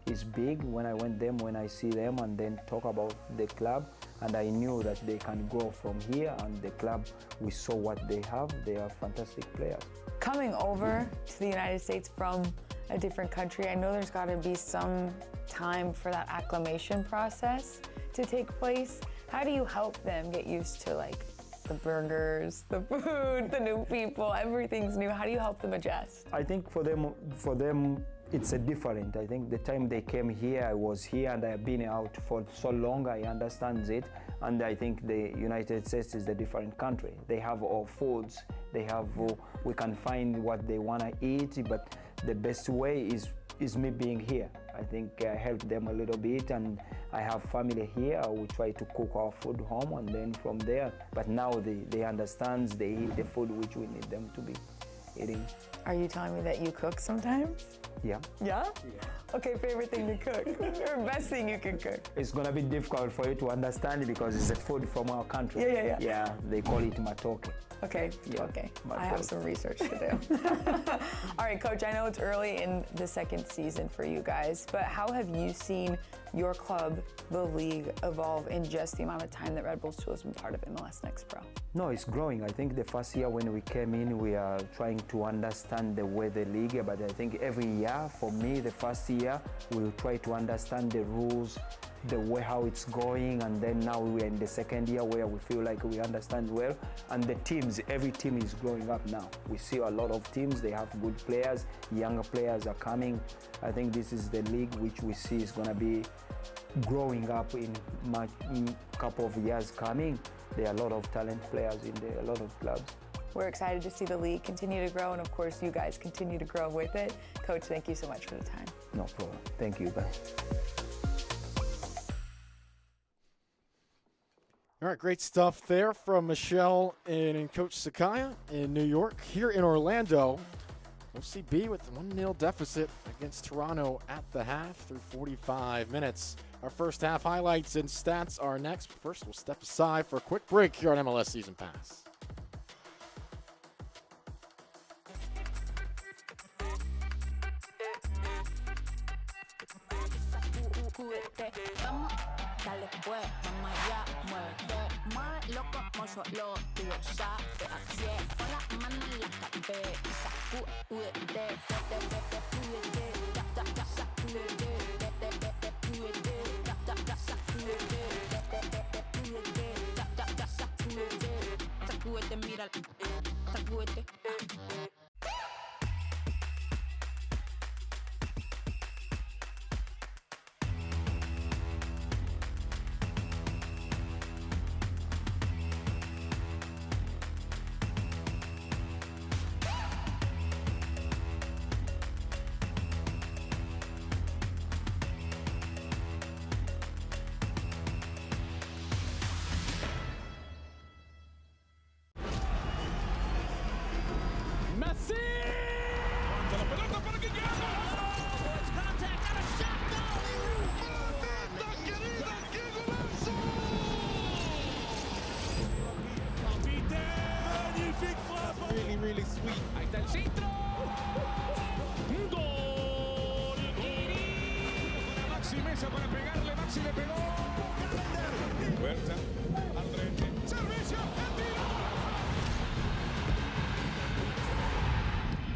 is big when I went them, when I see them and then talk about the club, and I knew that they can grow from here, and the club, we saw what they have. They are fantastic players. Coming over to the United States from a different country, I know there's got to be some time for that acclimation process to take place. How do you help them get used to like the burgers, the food, the new people, everything's new? How do you help them adjust? I think for them, it's a different. I think the time they came here, I was here, and I have been out for so long, I understand it. And I think the United States is a different country. They have all foods. We can find what they want to eat, but the best way is me being here. I think I helped them a little bit, and I have family here. We try to cook our food home, and then from there. But now they understand, they eat the food which we need them to be eating. Are you telling me that you cook sometimes? Yeah. Yeah? Okay, favorite thing to cook, or best thing you can cook? It's gonna be difficult for you to understand it because it's a food from our country. Yeah. Yeah, they call it matoke. Okay, Yeah, okay. my I have fault. some research to do. All right, Coach, I know it's early in the second season for you guys, but how have you seen your club, the league, evolve in just the amount of time that Red Bulls 2 has been part of MLS Next Pro? No, it's growing. I think the first year when we came in, we are trying to understand the way the league. But I think every year, for me, the first year, we'll try to understand the rules, the way how it's going, and then now we're in the second year where we feel like we understand well. And the teams, every team is growing up now. We see a lot of teams, they have good players, younger players are coming. I think this is the league which we see is going to be growing up in couple of years coming. There are a lot of talent players in there, a lot of clubs. We're excited to see the league continue to grow, and of course you guys continue to grow with it. Coach, thank you so much for the time. No problem. Thank you, guys. All right, great stuff there from Michelle and Coach Sakaya in New York. Here in Orlando, OCB with a 1-0 deficit against Toronto at the half through 45 minutes. Our first half highlights and stats are next. First, we'll step aside for a quick break here on MLS Season Pass. Dale pues, mamá ya, muévete más loco como solo tú lo sabes. Así es, pon la mano en la cabeza, sacúdete, sacúdete, sacúdete, sacúdete, mira, sacúdete. Really sweet. Ahí está el centro. Gol. Una Maxi Mesa para pegarle. Maxi le pegó. Fuerza. Al frente. Servicio.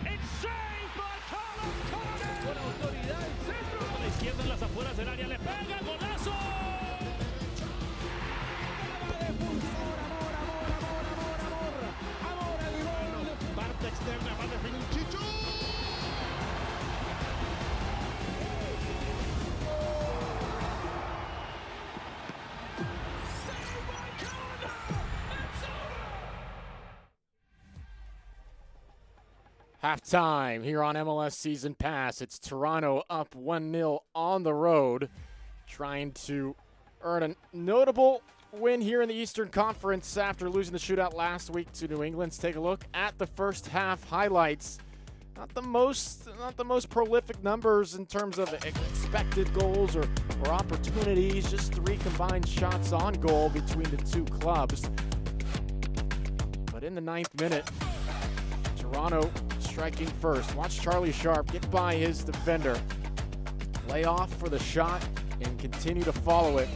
It's saved by Carlos Coronel. Con autoridad el centro. A la izquierda en las afueras del área. Le pega. Golazo. Externa, va a definir Chicho. Halftime here on MLS Season Pass. It's Toronto up 1-0 on the road, trying to earn a notable win here in the Eastern Conference after losing the shootout last week to New England. Let's take a look at the first half highlights. Not the most prolific numbers in terms of expected goals or opportunities. Just 3 combined shots on goal between the two clubs. But in the 9th minute, Toronto striking first. Watch Charlie Sharp get by his defender, lay off for the shot, and continue to follow it.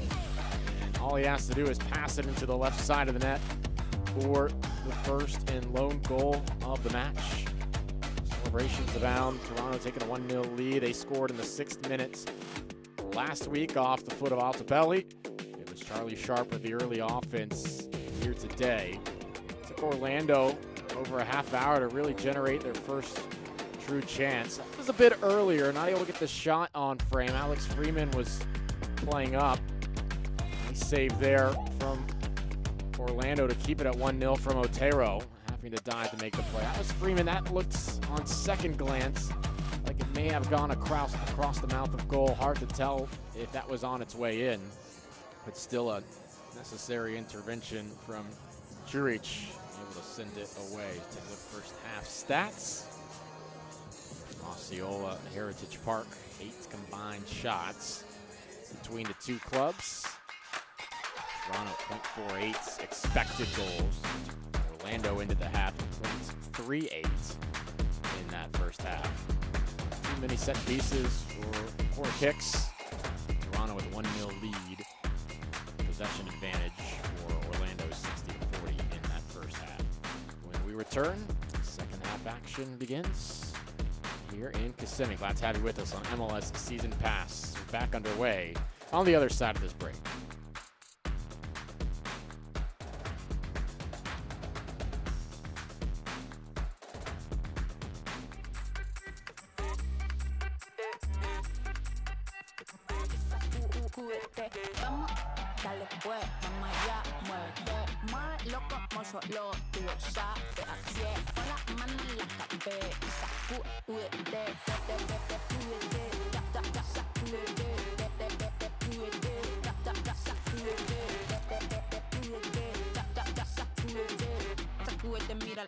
All he has to do is pass it into the left side of the net for the first and lone goal of the match. Celebrations abound. Toronto taking a 1-0 lead. They scored in the 6th minute last week off the foot of Altobelli. It was Charlie Sharp with the early offense here today. It took Orlando over a half hour to really generate their first true chance. That was a bit earlier, not able to get the shot on frame. Alex Freeman was playing up. Save there from Orlando to keep it at 1-0 from Otero, having to dive to make the play. That was Freeman. That looked on second glance like it may have gone across the mouth of goal. Hard to tell if that was on its way in, but still a necessary intervention from Juric, able to send it away. Take a look at first half stats. Osceola, Heritage Park, 8 combined shots between the two clubs. Toronto 0.48 expected goals. Orlando into the half 0.38 in that first half. Too many set pieces for corner kicks. Toronto with a 1-0 lead. Possession advantage for Orlando 60-40 in that first half. When we return, second half Playoff action begins here in Kissimmee. Glad to have you with us on MLS Season Pass. We're back underway on the other side of this break. Vamos, dale pues, mamá ya, muévete más loco, como solo tú lo sabes. Así es, pon la mano en la cabeza, sacúdete, sacúdete, sacúdete, sacúdete, mira,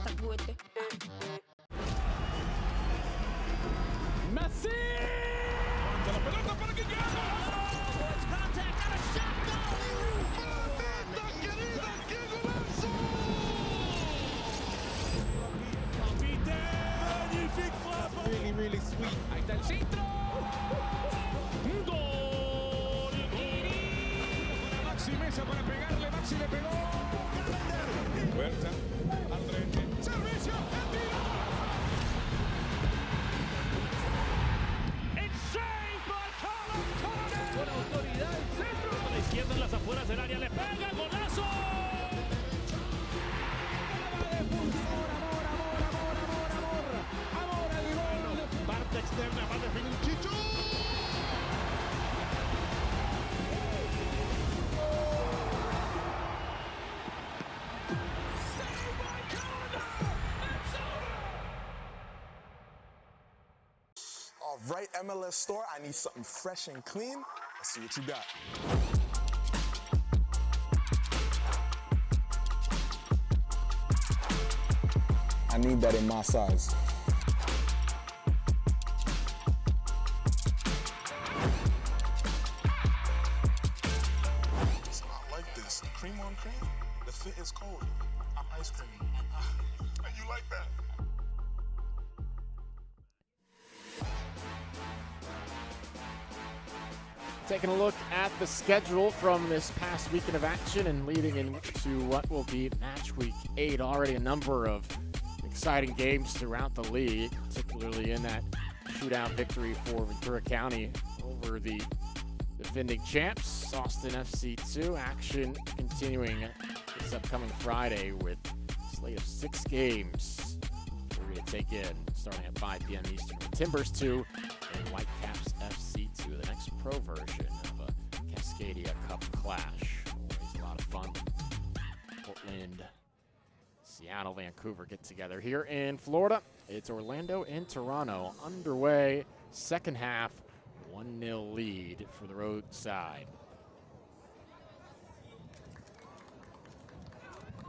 sacúdete. Messi. De la pelota para que gane. ¡Mamita querida, qué golazo! Papite, magnifique flap. Really, really sweet. Ahí está el centro. Gol. Para Maxi Mesa para pegarle. Maxi le pegó. Huerta, André. Servicio, el tiro. Con autoridad el centro. A la izquierda en las afueras del área le pega, golazo. Amor al gol. Parte externa, va a definir Chicho. All right, MLS store, I need something fresh and clean. Let's see what you got. I need that in my size. It's not like this. Cream on cream? The fit is cold. I'm ice cream. You like that? Taking a look at the schedule from this past weekend of action and leading into what will be match week 8. Already a number of exciting games throughout the league, particularly in that shootout victory for Ventura County over the defending champs, Austin FC 2. Action continuing this upcoming Friday with a slate of 6 games we're going to take in starting at 5 p.m. Eastern with Timbers 2 and Whitecaps FC 2, the next pro version of a Cascadia Cup clash. Always a lot of fun. Portland, Seattle, Vancouver get together. Here in Florida, it's Orlando and Toronto underway. Second half, 1-0 lead for the road side.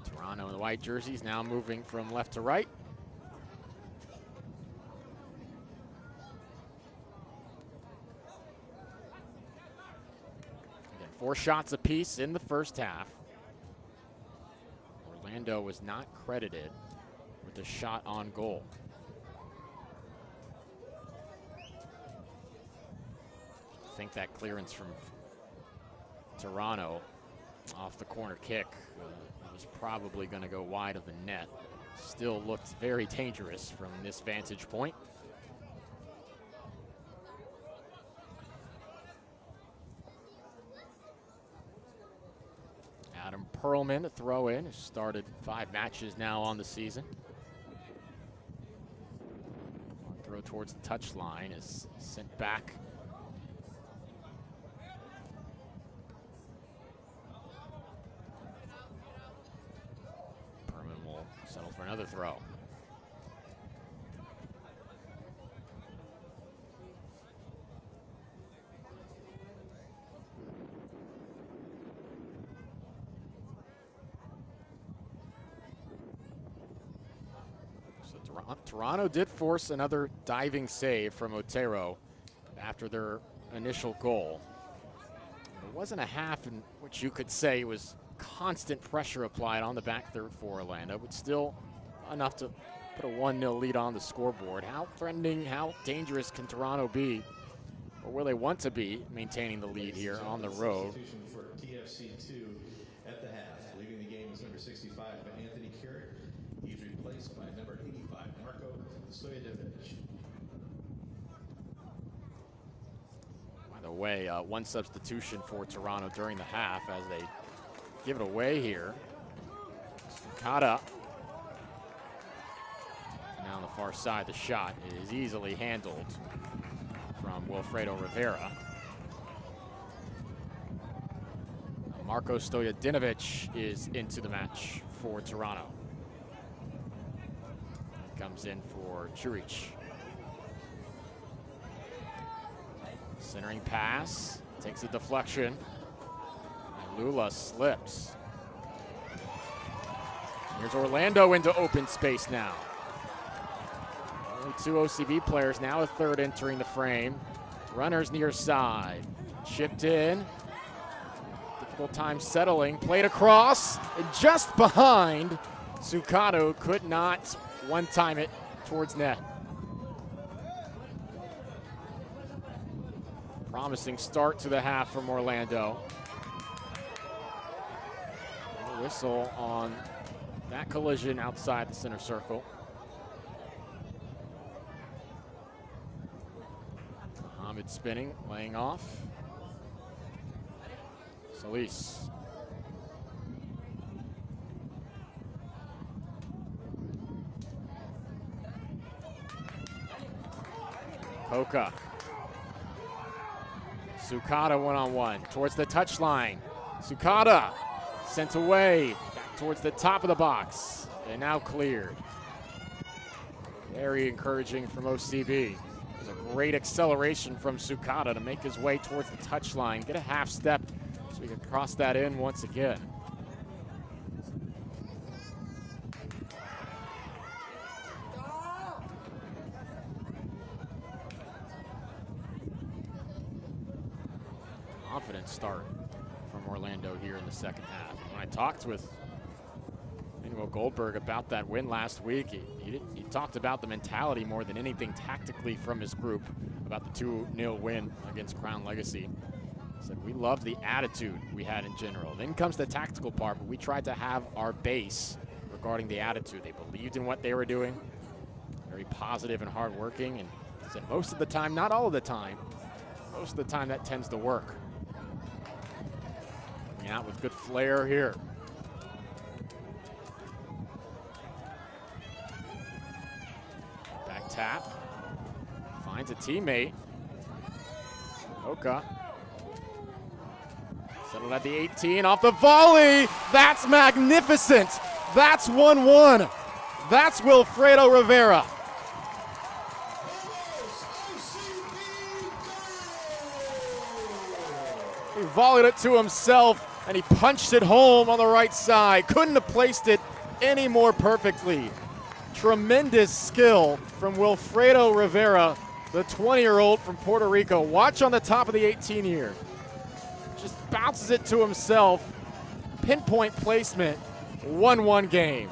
Toronto in the white jerseys now moving from left to right. Again, 4 shots apiece in the first half. Orlando was not credited with a shot on goal. I think that clearance from Toronto off the corner kick was probably going to go wide of the net. Still looked very dangerous from this vantage point. Adam Perlman to throw in, who started 5 matches now on the season. Throw towards the touchline is sent back. Perlman will settle for another throw. Toronto did force another diving save from Otero after their initial goal. It wasn't a half in which you could say was constant pressure applied on the back third for Orlando, but still enough to put a 1-0 lead on the scoreboard. How threatening, how dangerous can Toronto be, or where they want to be, maintaining the lead here on the road? For TFC 2 at the half. Leading the game is number 65, Anthony Carrick. He's replaced by number 85. Stojadinovic. By the way, one substitution for Toronto during the half as they give it away here. Kata. Now on the far side, the shot is easily handled from Wilfredo Rivera. Marko Stojadinovic is into the match for Toronto. Comes in for Juric. Centering pass, takes a deflection. And Lula slips. Here's Orlando into open space now. Only two OCB players, now a third entering the frame. Runners near side. Chipped in. Difficult time settling. Played across. And just behind. Sukado could not one-time it towards net. Promising start to the half from Orlando. A whistle on that collision outside the center circle. Mohamed spinning, laying off. Solis. Koka. Sukada one-on-one towards the touchline. Sukada sent away back towards the top of the box and now cleared. Very encouraging from OCB. There's a great acceleration from Sukada to make his way towards the touchline, get a half step so we can cross that in once again. Confident start from Orlando here in the second half. When I talked with Manuel Goldberg about that win last week, he talked about the mentality more than anything tactically from his group about the 2-0 win against Crown Legacy. He said, we loved the attitude we had in general. Then comes the tactical part, but we tried to have our base regarding the attitude. They believed in what they were doing, very positive and hardworking, and he said most of the time, not all of the time, most of the time that tends to work. Out with good flair here. Back tap. Finds a teammate. Oka. Settled at the 18 off the volley. That's magnificent. That's 1-1. That's Wilfredo Rivera. He volleyed it to himself, and he punched it home on the right side. Couldn't have placed it any more perfectly. Tremendous skill from Wilfredo Rivera, the 20-year-old from Puerto Rico. Watch on the top of the 18 here. Just bounces it to himself. Pinpoint placement, 1-1 game.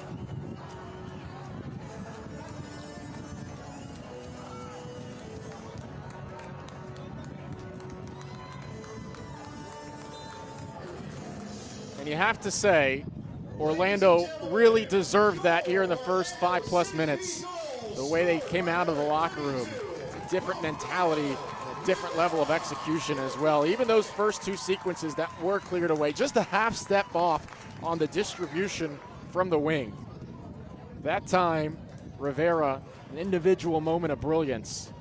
And you have to say, Orlando really deserved that here in the first 5+ minutes. The way they came out of the locker room, it's a different mentality, and a different level of execution as well. Even those first two sequences that were cleared away, just a half step off on the distribution from the wing. That time, Rivera, an individual moment of brilliance,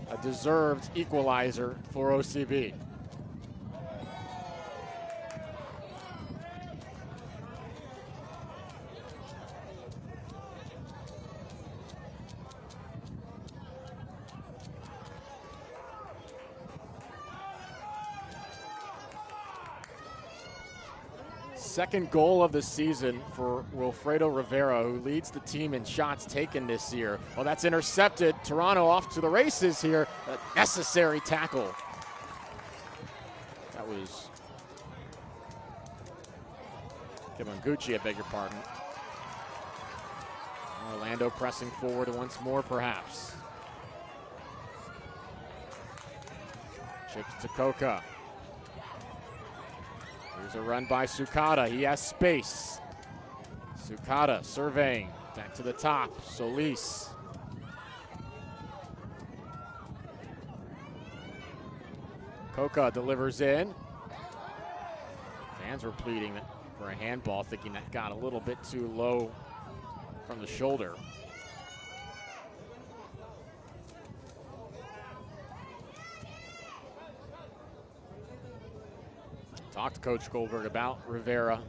a deserved equalizer for OCB. Second goal of the season for Wilfredo Rivera, who leads the team in shots taken this year. Well, that's intercepted. Toronto off to the races here. A necessary tackle. That was Kimanguchi, I beg your pardon. Orlando pressing forward once more, perhaps. Chips to Koka. Here's a run by Sukada. He has space. Sukada surveying. Back to the top. Solis. Coca delivers in. Fans were pleading for a handball, thinking that got a little bit too low from the shoulder. Talked to Coach Goldberg about Rivera.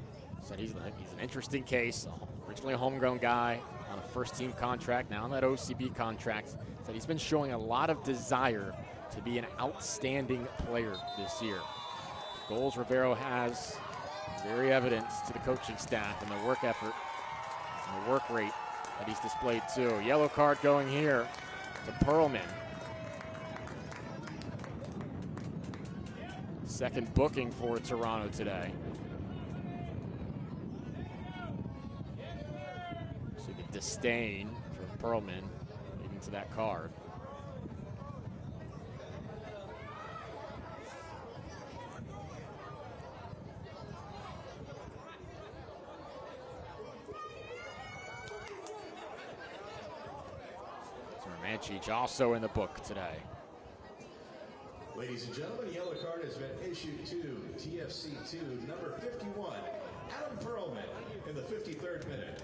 Said he's an interesting case. Originally a homegrown guy on a first-team contract, now on that OCB contract. Said he's been showing a lot of desire to be an outstanding player this year. The goals Rivera has very evident to the coaching staff and the work effort and the work rate that he's displayed too. Yellow card going here to Perlman. Second booking for Toronto today. See the disdain from Perlman leading to that card. Manchich also in the book today. Ladies and gentlemen, a yellow card has been issued to TFC 2, number 51, Adam Perlman, in the 53rd minute.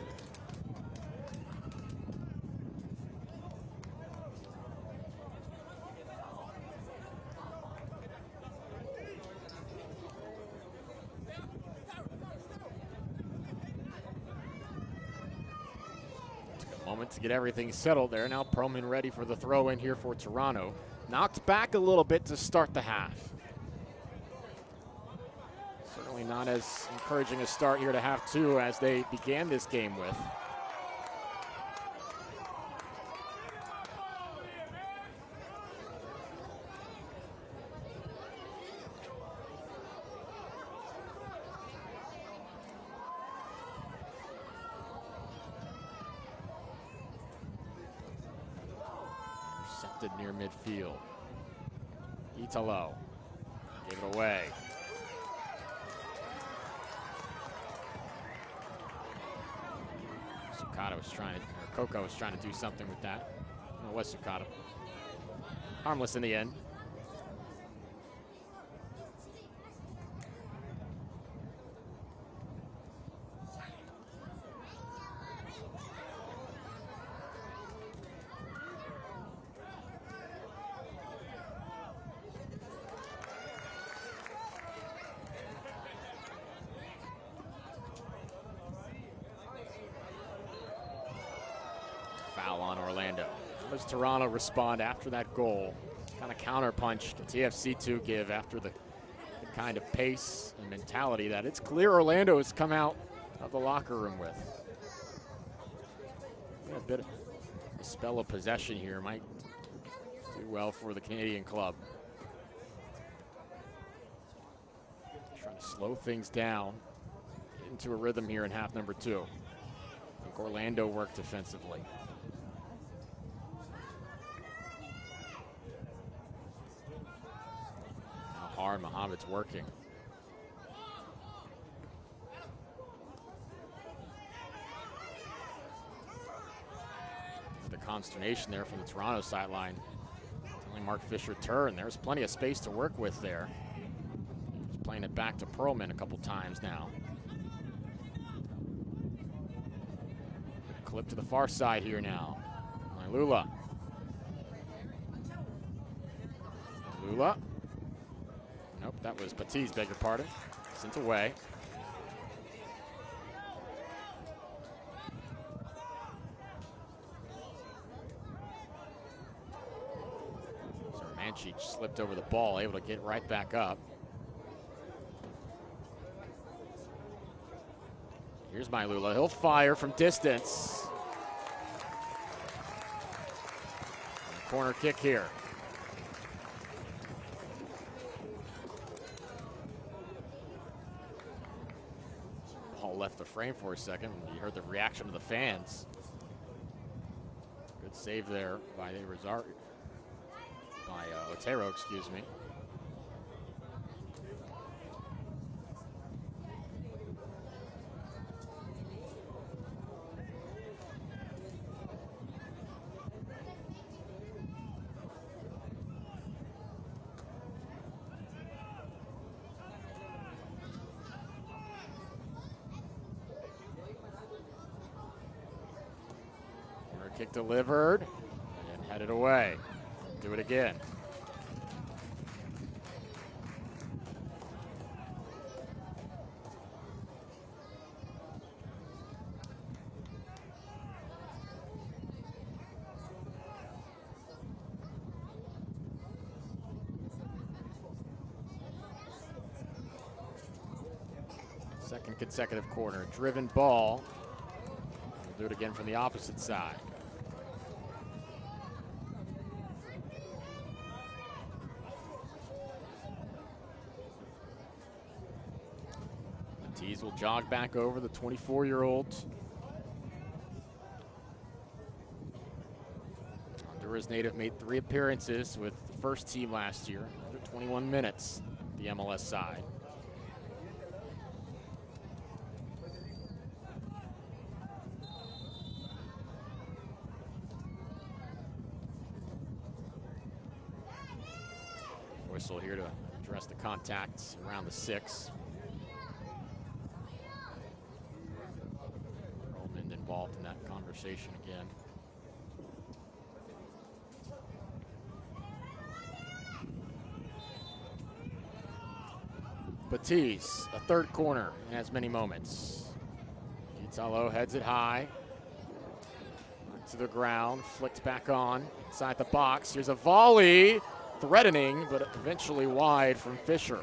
Moment to get everything settled there. Now Perlman ready for the throw in here for Toronto. Knocked back a little bit to start the half. Certainly not as encouraging a start here to half two as they began this game with. Near midfield. Italo gave it away. Sukata was trying to, or Coco was trying to do something with that. No, it was Sukata. Harmless in the end. Foul on Orlando. How does Toronto respond after that goal? Kind of counterpunch to TFC 2 give after the kind of pace and mentality that it's clear Orlando has come out of the locker room with. A bit of a spell of possession here might do well for the Canadian club. Trying to slow things down, get into a rhythm here in half number two. I think Orlando worked defensively. Hard Muhammad's working. The consternation there from the Toronto sideline. Telling Mark Fisher turn. There's plenty of space to work with there. He's playing it back to Perlman a couple times now. Clip to the far side here now. Lula. Lula. Nope, that was Batiz, beg your pardon. Sent away. So Manchich slipped over the ball, able to get right back up. Here's Mailula, he'll fire from distance. Corner kick here. Left the frame for a second. You heard the reaction of the fans. Good save there by Otero, excuse me. Kick delivered and headed away. Do it again. Second consecutive corner. Driven ball. We'll do it again from the opposite side. The Tees will jog back over the 24-year-old. Honduras native made 3 appearances with the first team last year. Under 21 minutes, the MLS side. Whistle here to address the contacts around the 6. Perlman involved in that conversation again. Batiste, a third corner in as many moments. Italo heads it high. To the ground, flicked back on, inside the box. Here's a volley. Threatening, but eventually wide from Fisher.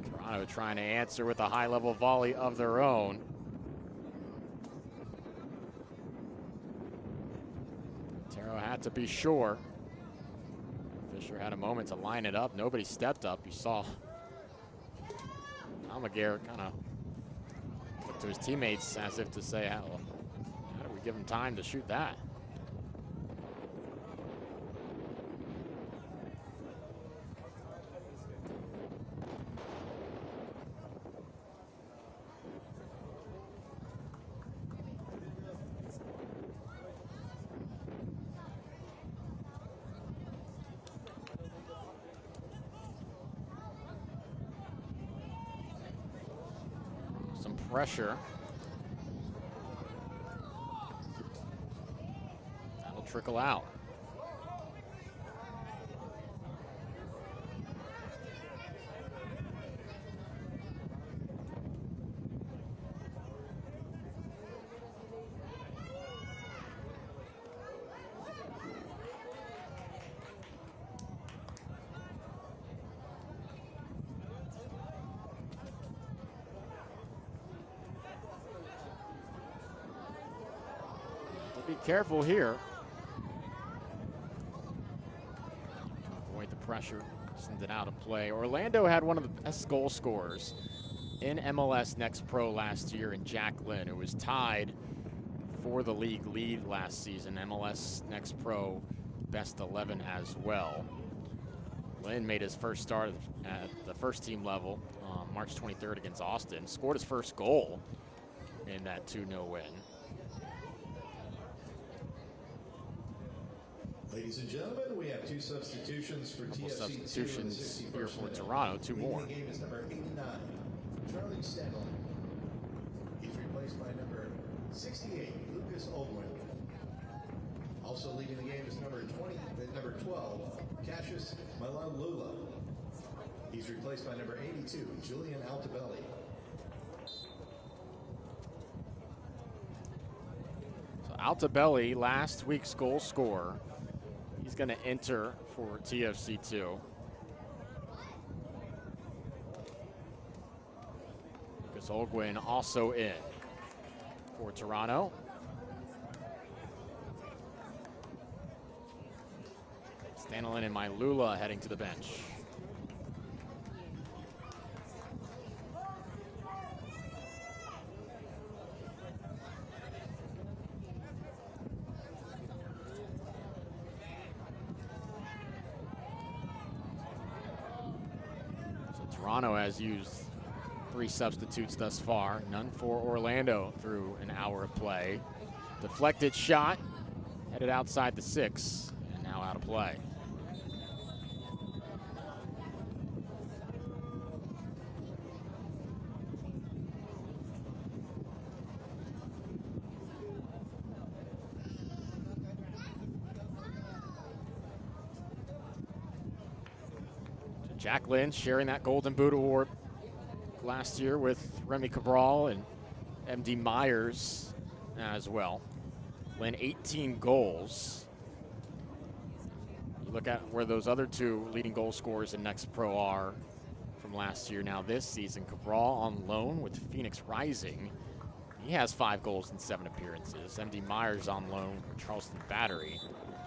Toronto trying to answer with a high-level volley of their own. Taro had to be sure. Fisher had a moment to line it up. Nobody stepped up. You saw Almaguer kind of look to his teammates as if to say, how do we give him time to shoot that? Pressure. That'll trickle out. Be careful here. Avoid the pressure, send it out of play. Orlando had one of the best goal scorers in MLS Next Pro last year in Jack Lynn, who was tied for the league lead last season. MLS Next Pro best 11 as well. Lynn made his first start at the first team level March 23rd against Austin. Scored his first goal in that 2-0 win. Ladies and gentlemen, we have 2 substitutions for TFC. Substitutions here for Toronto, 2 more. The game is number 89, Charlie Stanley. He's replaced by number 68, Lucas Olwin. Also leading the game is number 12, Cassius Malalula. He's replaced by number 82, Julian Altobelli. So Altobelli, last week's goal scorer. He's going to enter for TFC 2. Lucas Olguin also in for Toronto. Stanley and Mailula heading to the bench. Toronto has used 3 substitutes thus far, none for Orlando through an hour of play. Deflected shot, headed outside the 6, and now out of play. Jack Lynn sharing that Golden Boot Award last year with Remy Cabral and MD Myers as well. Lynn, 18 goals. You look at where those other two leading goal scorers in Next Pro are from last year now this season. Cabral on loan with Phoenix Rising. He has 5 goals in 7 appearances. MD Myers on loan with Charleston Battery,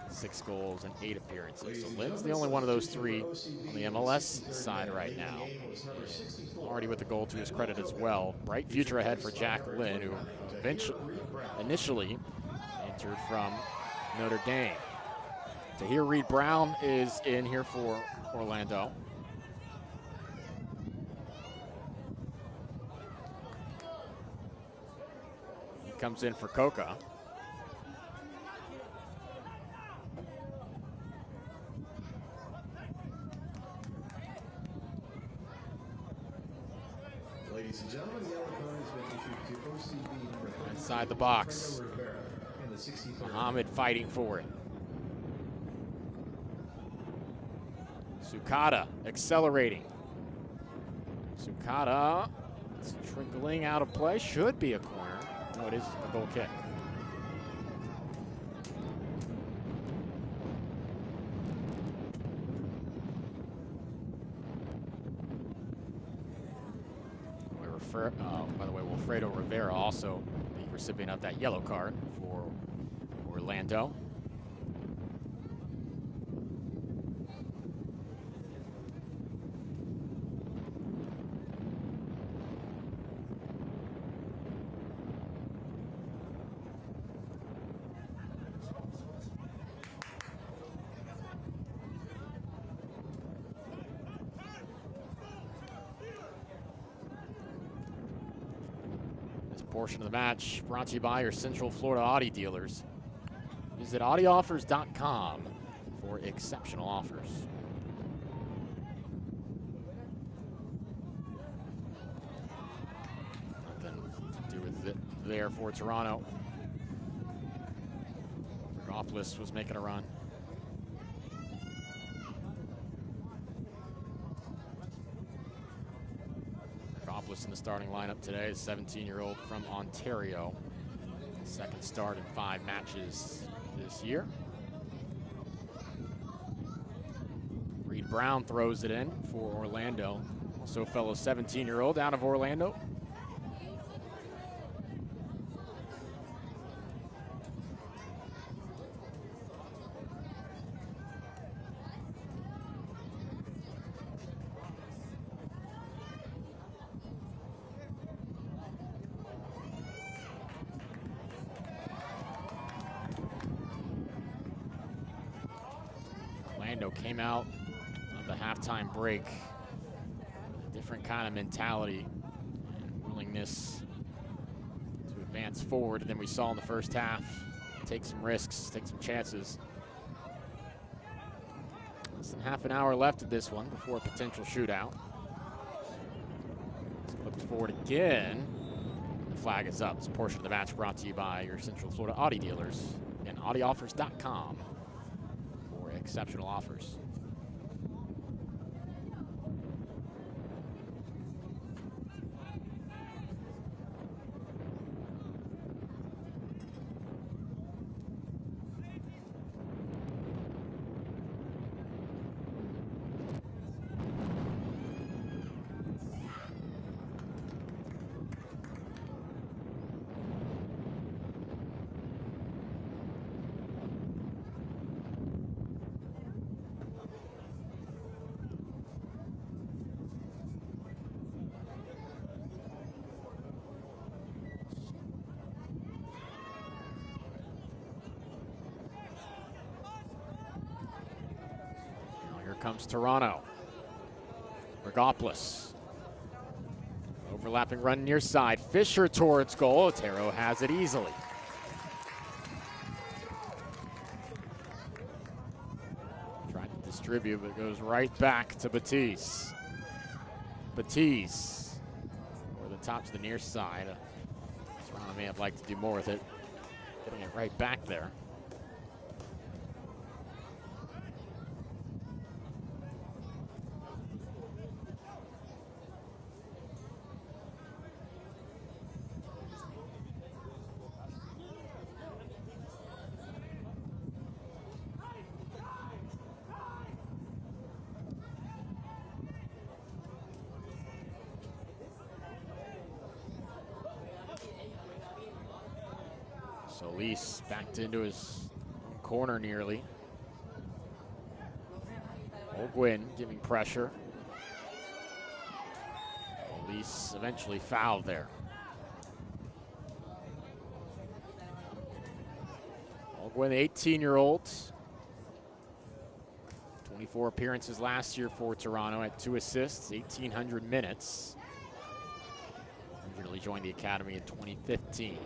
6 goals and 8 appearances. So Lynn's the only one of those 3 on the MLS side right now. Already with the goal to his credit as well. Bright future ahead for Jack Lynn, who initially entered from Notre Dame. Tahir Reed Brown is in here for Orlando. He comes in for Coca. Ladies and gentlemen, the yellow card has been issued to OCB number 30. Inside the box. In the 63rd. Muhammad fighting for it. Sukata accelerating. Sukata trickling out of play. Should be a corner. No, it is a goal kick. By the way, Wilfredo Rivera also the recipient of that yellow card for Orlando. Portion of the match brought to you by your Central Florida Audi dealers. Visit audioffers.com for exceptional offers. Nothing to do with it there for Toronto. Vergopoulos was making a run. In the starting lineup today, a 17-year-old from Ontario. Second start in 5 matches this year. Reed Brown throws it in for Orlando. Also fellow 17-year-old out of Orlando. Came out of the halftime break with a different kind of mentality and willingness to advance forward than we saw in the first half. Take some risks, take some chances. Less than half an hour left of this one before a potential shootout. It's flipped forward again. The flag is up. This portion of the match brought to you by your Central Florida Audi dealers and audioffers.com. Exceptional offers. Comes Toronto. Vergopoulos. Overlapping run near side. Fisher towards goal. Otero has it easily. Tried to distribute, but it goes right back to Batiste. Batiste. Over the top to the near side. Toronto may have liked to do more with it. Getting it right back there. Solis backed into his corner nearly. Ogwin giving pressure. Solis eventually fouled there. Ogwin, the 18-year-old. 24 appearances last year for Toronto, had 2 assists, 1,800 minutes. Originally joined the academy in 2015.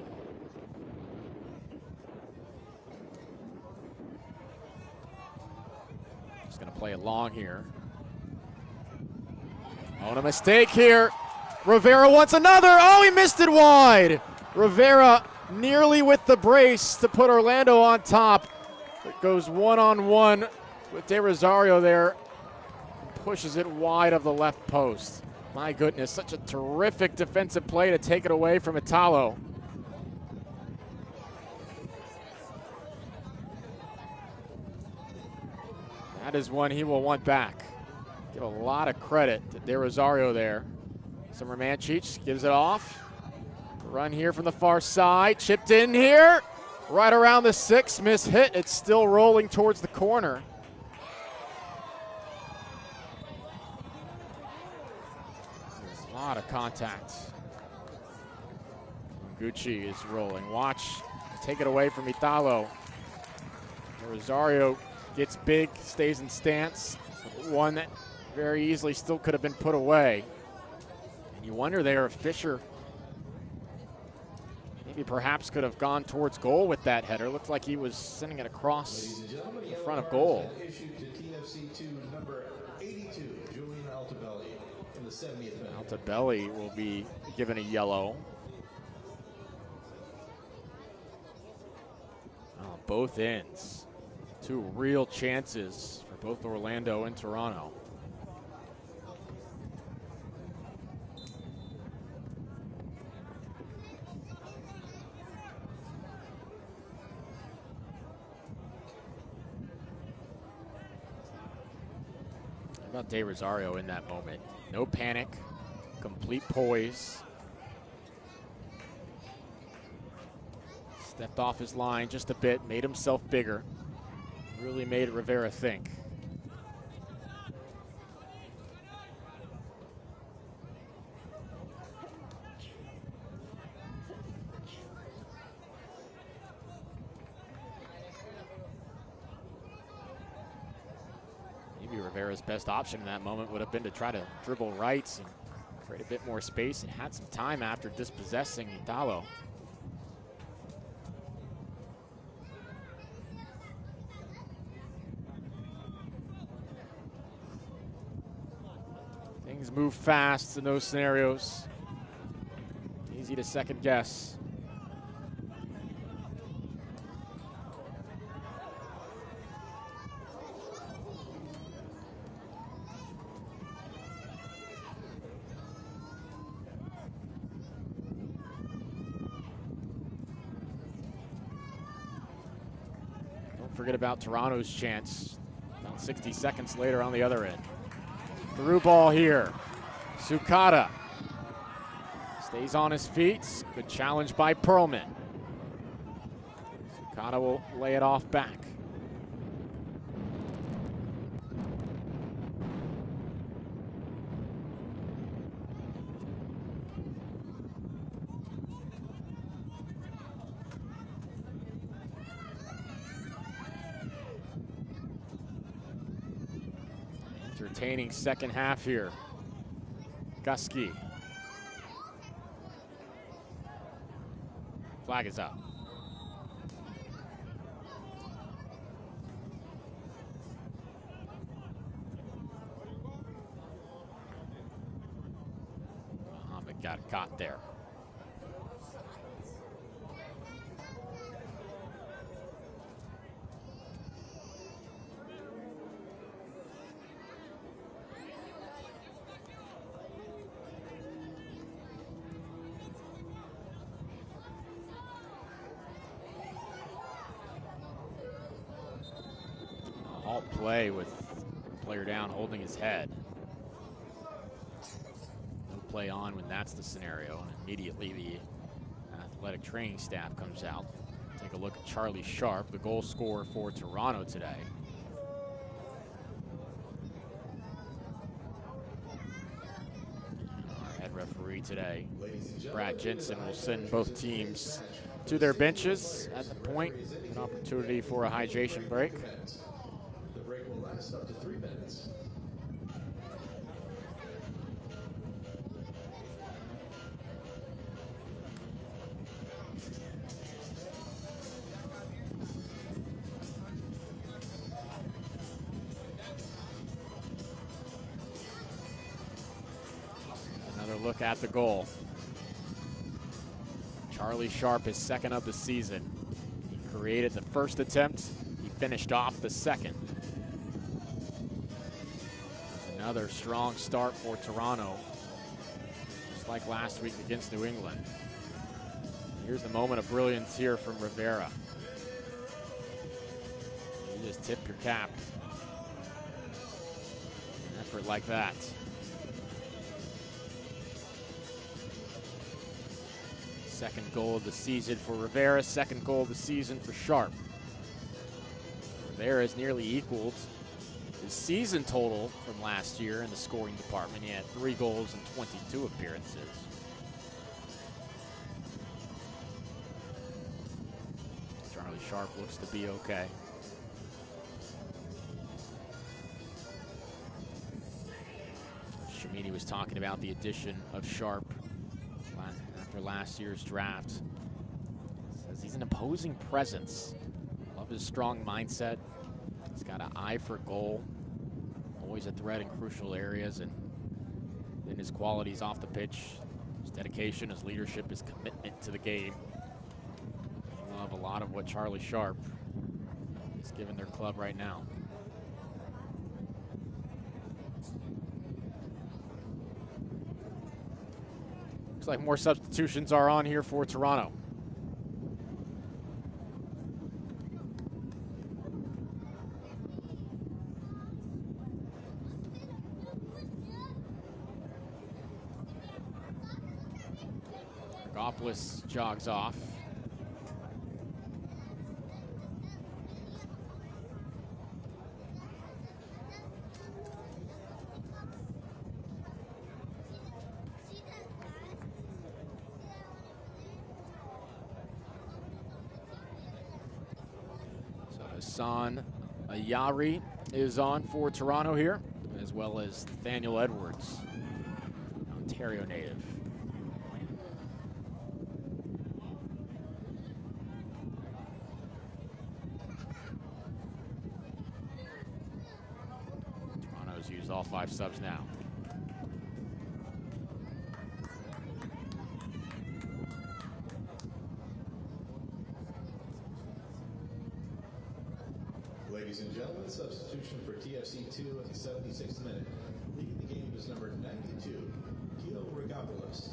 Just gonna play it long here. Oh, and a mistake here. Rivera wants another. Oh, he missed it wide. Rivera nearly with the brace to put Orlando on top. It goes one-on-one with De Rosario there. Pushes it wide of the left post. My goodness, such a terrific defensive play to take it away from Italo. That is one he will want back. Give a lot of credit to De Rosario there. Summer Mancic gives it off. Run here from the far side, chipped in here. Right around the 6, miss hit. It's still rolling towards the corner. A lot of contact. Gucci is rolling. Watch, take it away from Italo. Rosario gets big, stays in stance. One that very easily still could have been put away. And you wonder there if Fisher maybe perhaps could have gone towards goal with that header. Looked like he was sending it across the front of goal. Issued to TFC to number 82, Julian Altobelli in the 70th minute. Altobelli will be given a yellow. Oh, both ends. 2 real chances for both Orlando and Toronto. How about De Rosario in that moment? No panic, complete poise. Stepped off his line just a bit, made himself bigger. Really made Rivera think. Maybe Rivera's best option in that moment would have been to try to dribble rights and create a bit more space, and had some time after dispossessing Italo. Things move fast in those scenarios. Easy to second guess. Don't forget about Toronto's chance. About 60 seconds later on the other end. Through ball here. Sukata stays on his feet. Good challenge by Perlman. Sukata will lay it off back. Entertaining second half here. Gusky. Flag is up. Muhammad got caught there. Halt play with player down holding his head. No play on when that's the scenario, and immediately the athletic training staff comes out. Take take a look at Charlie Sharp, the goal scorer for Toronto today. Our head referee today, Brad Jensen, will send both teams to their benches at the point. An opportunity for a hydration break. The break will last up to 3 minutes. Another look at the goal. Charlie Sharp is second of the season. He created the first attempt. He finished off the second. Another strong start for Toronto, just like last week against New England. Here's the moment of brilliance here from Rivera. You just tip your cap. An effort like that. Second goal of the season for Rivera, second goal of the season for Sharp. Rivera has nearly equaled his season total from last year in the scoring department. He had 3 goals and 22 appearances. Charlie Sharp looks to be okay. Shamini was talking about the addition of Sharp after last year's draft. Says he's an imposing presence. Love his strong mindset. He's got an eye for goal. Always a threat in crucial areas, and then his qualities off the pitch, his dedication, his leadership, his commitment to the game. I love a lot of what Charlie Sharp is giving their club right now. Looks like more substitutions are on here for Toronto. Goplis jogs off. Hassan Ayari is on for Toronto here, as well as Nathaniel Edwards, Ontario native. Toronto's used all 5 subs now. Ladies and gentlemen, substitution for TFC 2 at the 76th minute. Leading the game is number 92, Kilo Rigopoulos.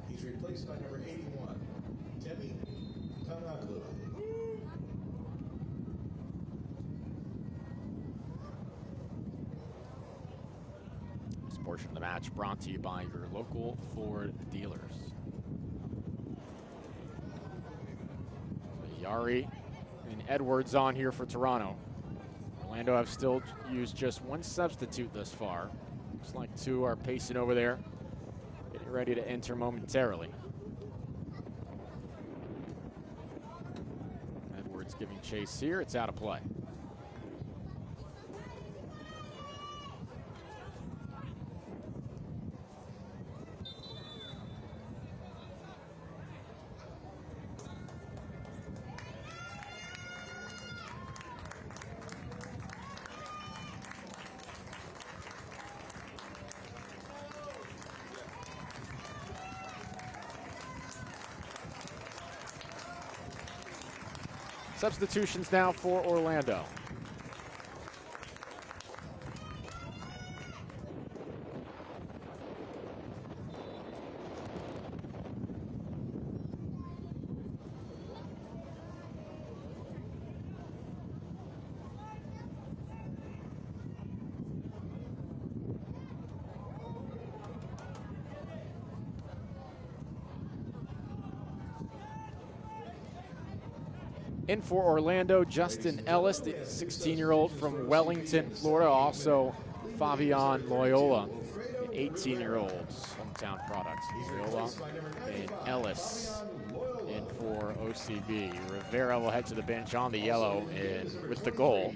He's replaced by number 81, Temi Tanaglu. This portion of the match brought to you by your local Ford dealers. So Yari and Edwards on here for Toronto. Orlando have still used just 1 substitute thus far. Looks like 2 are pacing over there, getting ready to enter momentarily. Edwards giving chase here. It's out of play. Substitutions now for Orlando. In for Orlando, Justin Ellis, the 16-year-old from Wellington, Florida. Also, Fabian Loyola, the 18-year-old's hometown product. Loyola and Ellis in for OCB. Rivera will head to the bench on the yellow and with the goal.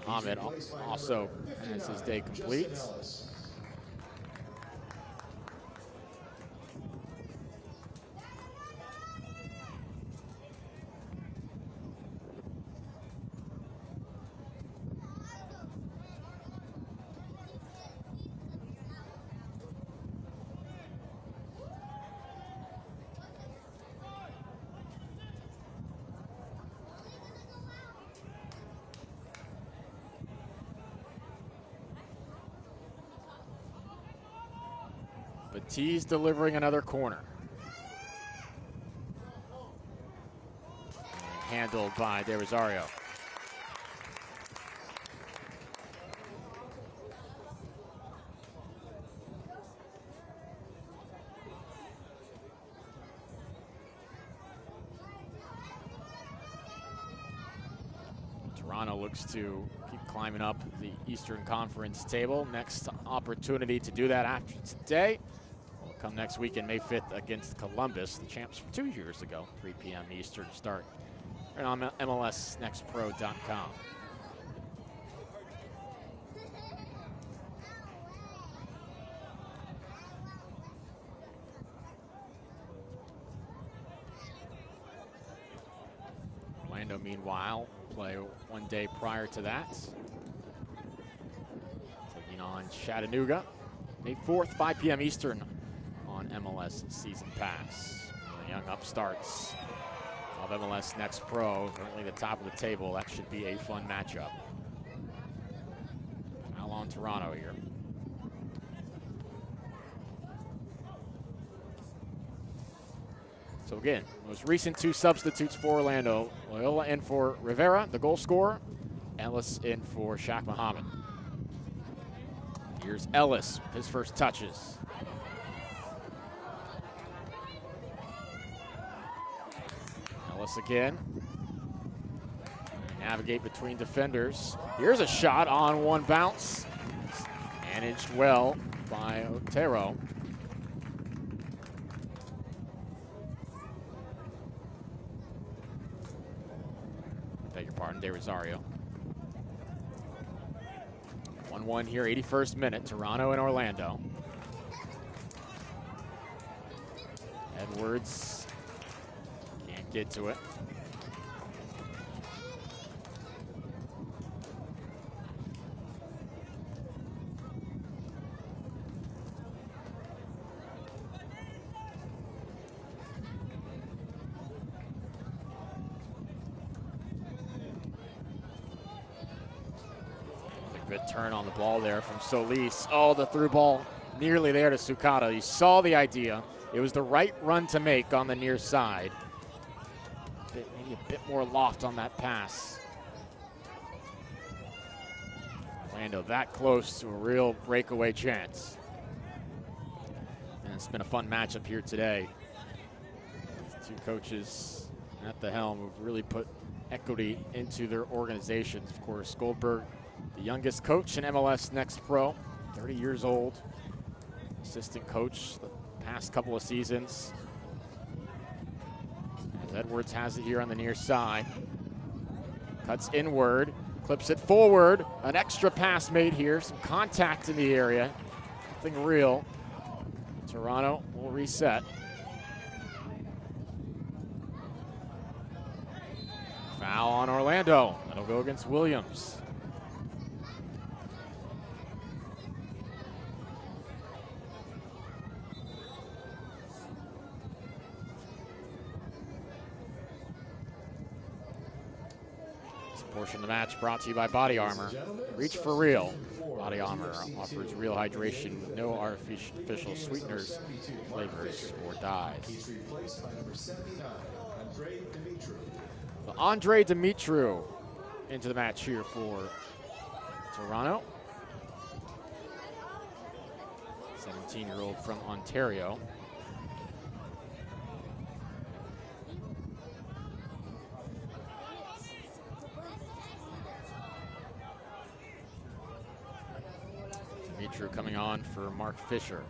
Muhammad also has his day complete. Batiste delivering another corner. And handled by De Rosario. Toronto looks to keep climbing up the Eastern Conference table. Next opportunity to do that after today will come next weekend, May 5th, against Columbus, the champs from 2 years ago, 3 p.m. Eastern start, and on MLSNextPro.com. Orlando, meanwhile, play one day prior to that. Taking on Chattanooga, May 4th, 5 p.m. Eastern on MLS Season Pass. The young upstarts of MLS Next Pro, currently the top of the table. That should be a fun matchup. Foul on Toronto here. So again, most recent 2 substitutes for Orlando. Loyola in for Rivera, the goal scorer. Ellis in for Shaq Muhammad. Here's Ellis, his first touches. Ellis again. Navigate between defenders. Here's a shot on one bounce. Managed well by Otero. Beg your pardon, De Rosario. 1-1 here, 81st minute, Toronto and Orlando. Edwards can't get to it. Good turn on the ball there from Solis. Oh, the through ball nearly there to Sukata. He saw the idea. It was the right run to make on the near side. Maybe a bit more loft on that pass. Orlando that close to a real breakaway chance. And it's been a fun matchup here today. These 2 coaches at the helm have really put equity into their organizations. Of course, Goldberg, the youngest coach in MLS Next Pro, 30 years old, assistant coach the past couple of seasons. As Edwards has it here on the near side. Cuts inward, clips it forward. An extra pass made here, some contact in the area. Nothing real. Toronto will reset. Foul on Orlando. That'll go against Williams. Portion of the match brought to you by Body Armor. Reach for real. Body Armor offers real hydration with no artificial sweeteners, flavors, or dyes. He's replaced by number 79, Andre Dimitru. Well, Andre Dimitru into the match here for Toronto. 17-year-old from Ontario. Mitru coming on for Mark Fisher.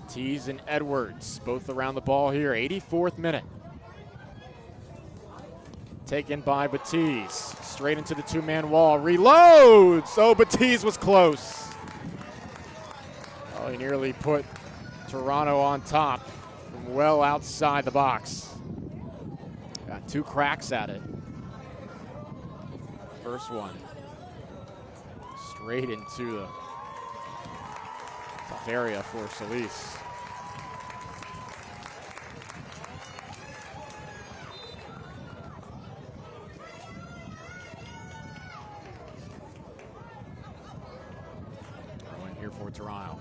Tees and Edwards both around the ball here. 84th minute. Taken by Batiz. Straight into the two-man wall. Reloads! Oh, Batiz was close. Oh, he nearly put Toronto on top from well outside the box. Got 2 cracks at it. First one. Straight into the tough area for Solis. Here for Toronto.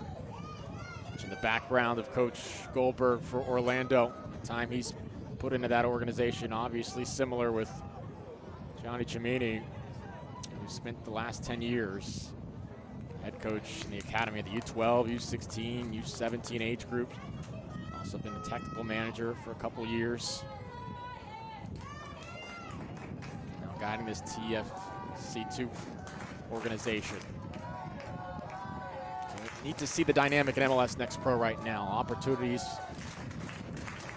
In the background of Coach Goldberg for Orlando. The time he's put into that organization, obviously similar with Johnny Cimini, who spent the last 10 years head coach in the academy of the U12, U16, U17 age group. Also been the technical manager for a couple years. Now guiding this TFC2 organization. Need to see the dynamic in MLS Next Pro right now. Opportunities,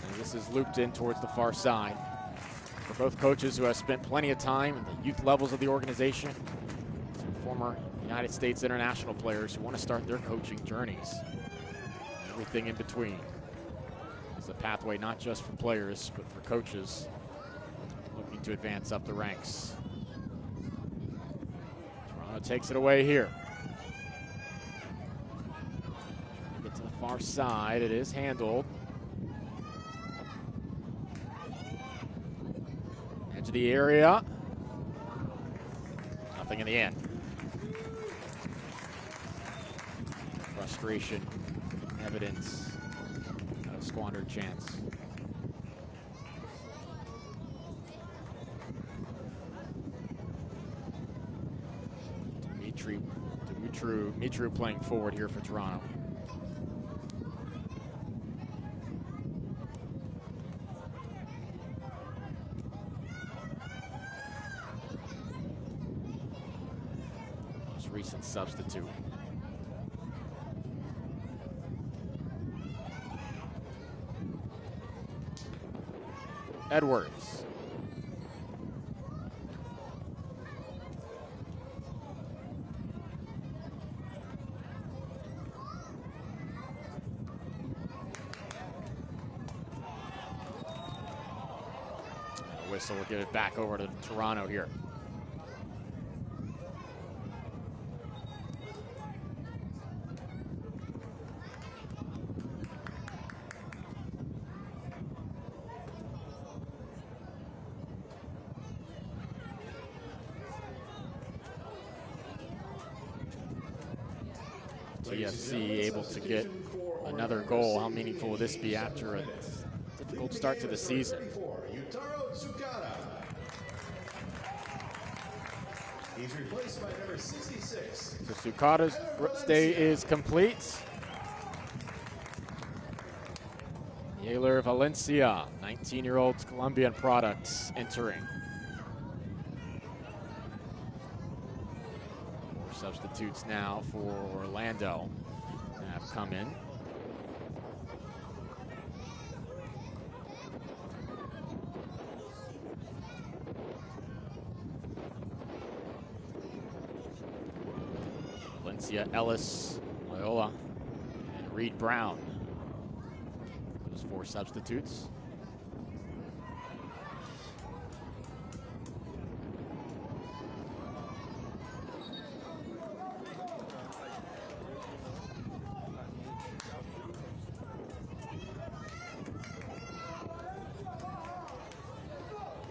and this is looped in towards the far side. For both coaches who have spent plenty of time at the youth levels of the organization, some former United States international players who want to start their coaching journeys. Everything in between. It's a pathway not just for players, but for coaches looking to advance up the ranks. Toronto takes it away here. Far side, it is handled. Edge of the area. Nothing in the end. Frustration, evidence of a squandered chance. Mitru playing forward here for Toronto. Recent substitute. Edwards. And a whistle will give it back over to Toronto here. TFC able to get another goal. How meaningful will this be after a difficult start to the season? He's replaced by number 66. So Sukada's stay is complete. Yaler Valencia, 19-year-old Colombian products entering. Substitutes now for Orlando have come in. Valencia, Ellis, Loyola, and Reed Brown. Those 4 substitutes.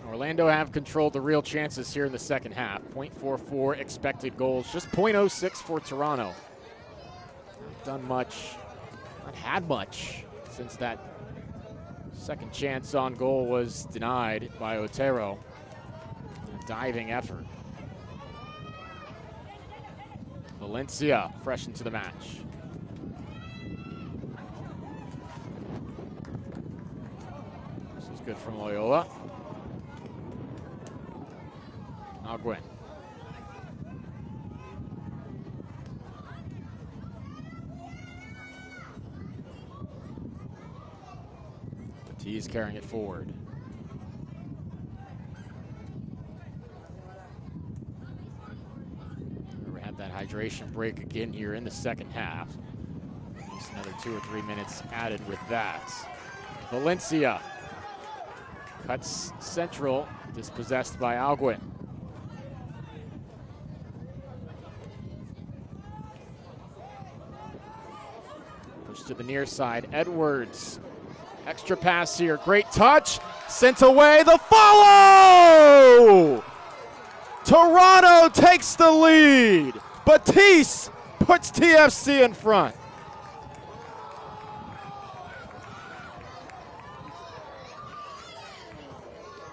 Orlando have controlled the real chances here in the second half. 0.44 expected goals, just 0.06 for Toronto. Not done much, not had much since that second chance on goal was denied by Otero. A diving effort. Valencia fresh into the match. This is good from Loyola. Alguin. He's carrying it forward. We have that hydration break again here in the second half. At least another 2 or 3 minutes added with that. Valencia cuts central, dispossessed by Alguin. Push to the near side, Edwards. Extra pass here, great touch, sent away, the follow! Toronto takes the lead. Batiste puts TFC in front.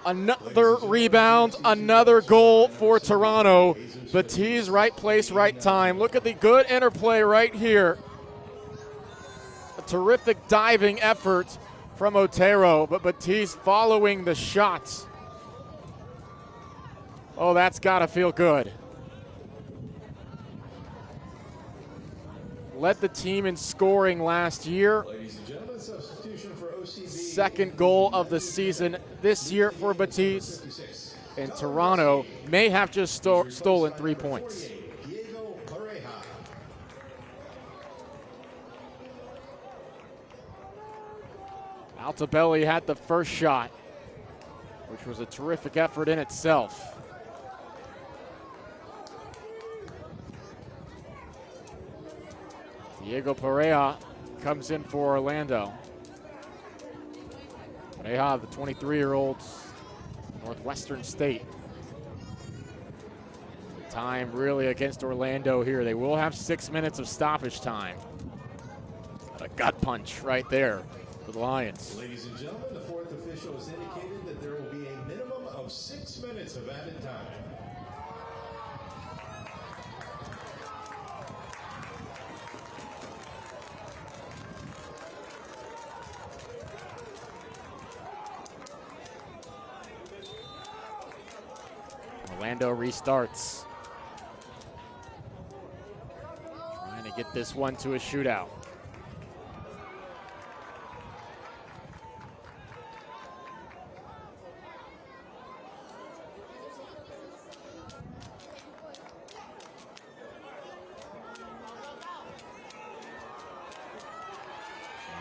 Another rebound, another goal for Toronto. Batiste, right place, right time. Look at the good interplay right here. A terrific diving effort from Otero, but Batiste following the shot. Oh, that's gotta feel good. Led the team in scoring last year. Ladies and gentlemen, substitution for OCB. Second goal of the season this year for Batiste. And Toronto may have just stolen 3 points. Diego Pareja. Altobelli had the first shot, which was a terrific effort in itself. Diego Pareja comes in for Orlando. Pareja, the 23-year-old, Northwestern State. Time really against Orlando here. They will have 6 minutes of stoppage time. A gut punch right there for the Lions. Ladies and gentlemen, the fourth official has indicated that there will be a minimum of 6 minutes of added time. Orlando restarts. Trying to get this one to a shootout.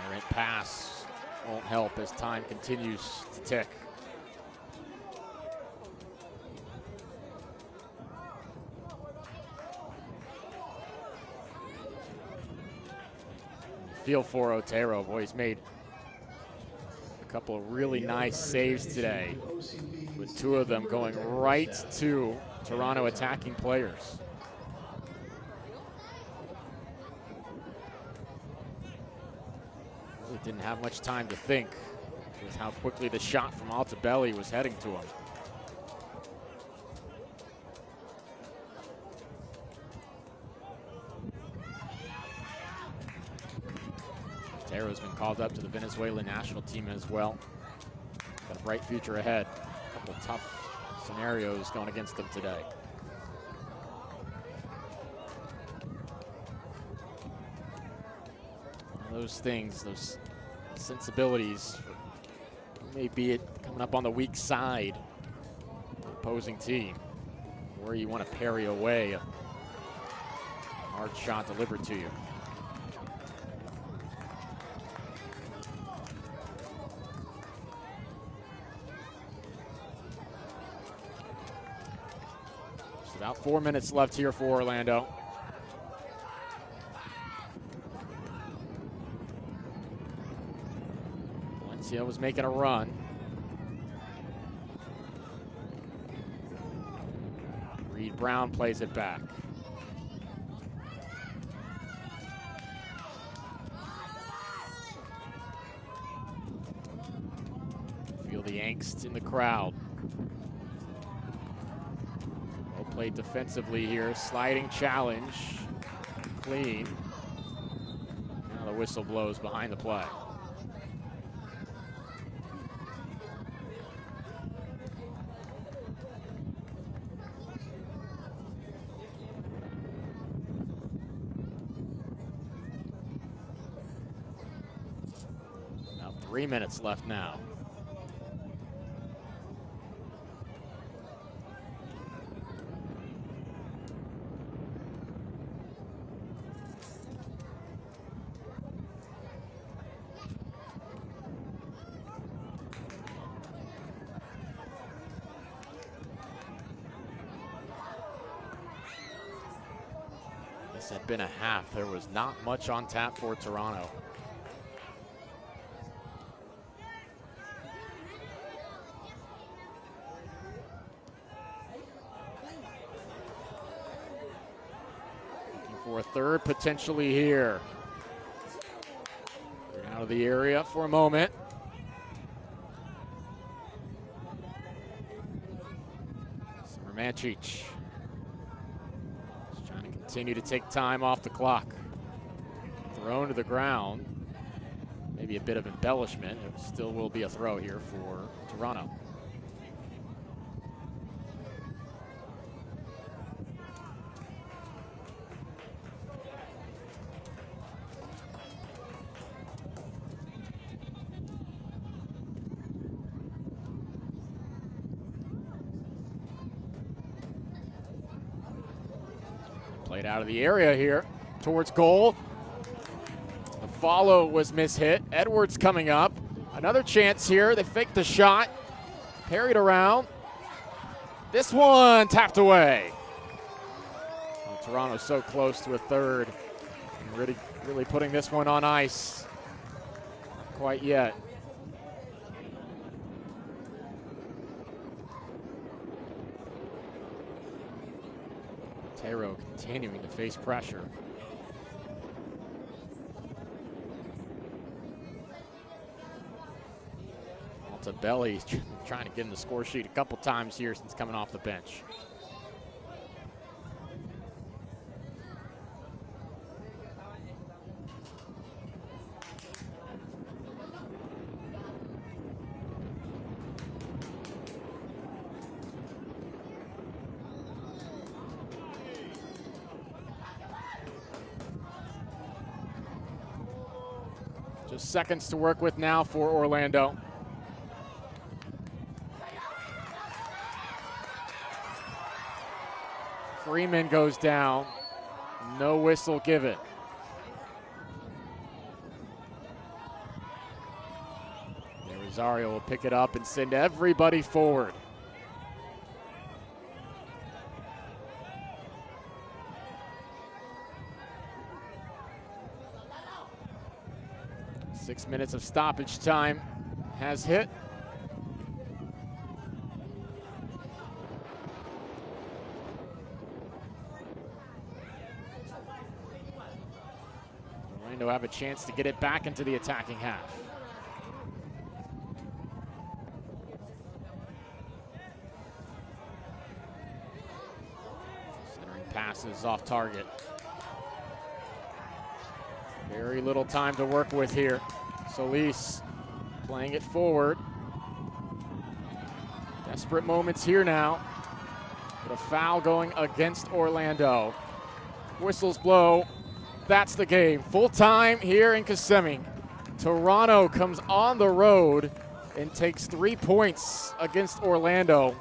Errant pass won't help as time continues to tick. Feel for Otero. Boy, he's made a couple of really nice saves today, with 2 of them going right to Toronto attacking players. Really didn't have much time to think with how quickly the shot from Altobelli was heading to him. Otero's been called up to the Venezuelan national team as well. Got a bright future ahead. A couple tough scenarios going against them today. One of those things, those sensibilities, maybe it coming up on the weak side of the opposing team, where you want to parry away a hard shot delivered to you. About 4 minutes left here for Orlando. Valencia was making a run. Reed Brown plays it back. Feel the angst in the crowd. Played defensively here, sliding challenge, clean. Now the whistle blows behind the play. 3 minutes left now. This had been a half. There was not much on tap for Toronto. Looking for a third potentially here. They're out of the area for a moment. Romancic. Continue to take time off the clock. Thrown to the ground. Maybe a bit of embellishment. It still will be a throw here for Toronto. Played out of the area here towards goal. The follow was mishit. Edwards coming up. Another chance here. They faked the shot. Parried around. This one tapped away. Oh, Toronto so close to a third. And really putting this one on ice. Not quite yet. Tero continuing to face pressure. Belly trying to get in the score sheet a couple times here since coming off the bench. Just seconds to work with now for Orlando. Freeman goes down. No whistle given. Rosario will pick it up and send everybody forward. Six minutes of stoppage time has hit. Orlando have a chance to get it back into the attacking half. Centering passes off target. Very little time to work with here. Solis playing it forward. Desperate moments here now. But a foul going against Orlando. Whistles blow. That's the game. Full time here in Kissimmee. Toronto comes on the road and takes 3 points against Orlando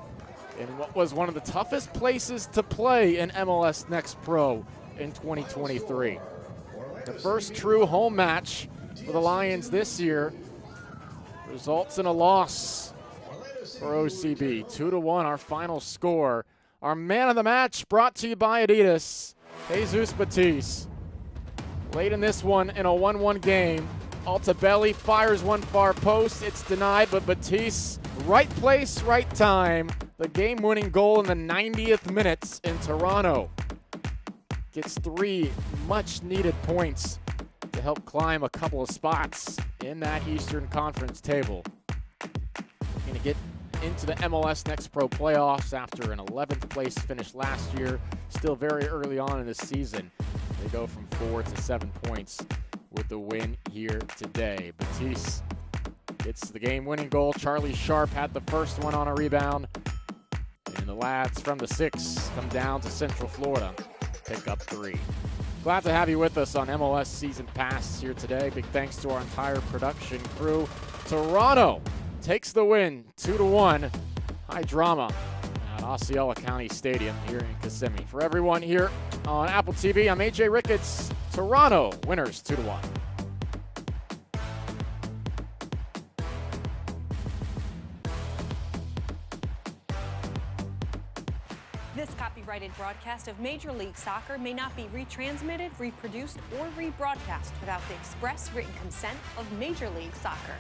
in what was one of the toughest places to play in MLS Next Pro in 2023. The first true home match for the Lions this year results in a loss for OCB. 2-1 our final score. Our man of the match brought to you by Adidas, Jesus Batiste. Late in this one in a 1-1 game, Altobelli fires one far post. It's denied, but Batiste, right place, right time. The game-winning goal in the 90th minute in Toronto. Gets 3 much-needed points to help climb a couple of spots in that Eastern Conference table. Going to get into the MLS Next Pro playoffs after an 11th place finish last year. Still very early on in the season. They go from 4 to 7 points with the win here today. Batiste gets the game-winning goal. Charlie Sharp had the first one on a rebound. And the lads from the 6 come down to Central Florida, pick up 3. Glad to have you with us on MLS Season Pass here today. Big thanks to our entire production crew. Toronto takes the win 2-1. High drama at Osceola County Stadium here in Kissimmee. For everyone here on Apple TV, I'm AJ Ricketts. Toronto winners 2-1. This copyrighted broadcast of Major League Soccer may not be retransmitted, reproduced, or rebroadcast without the express written consent of Major League Soccer.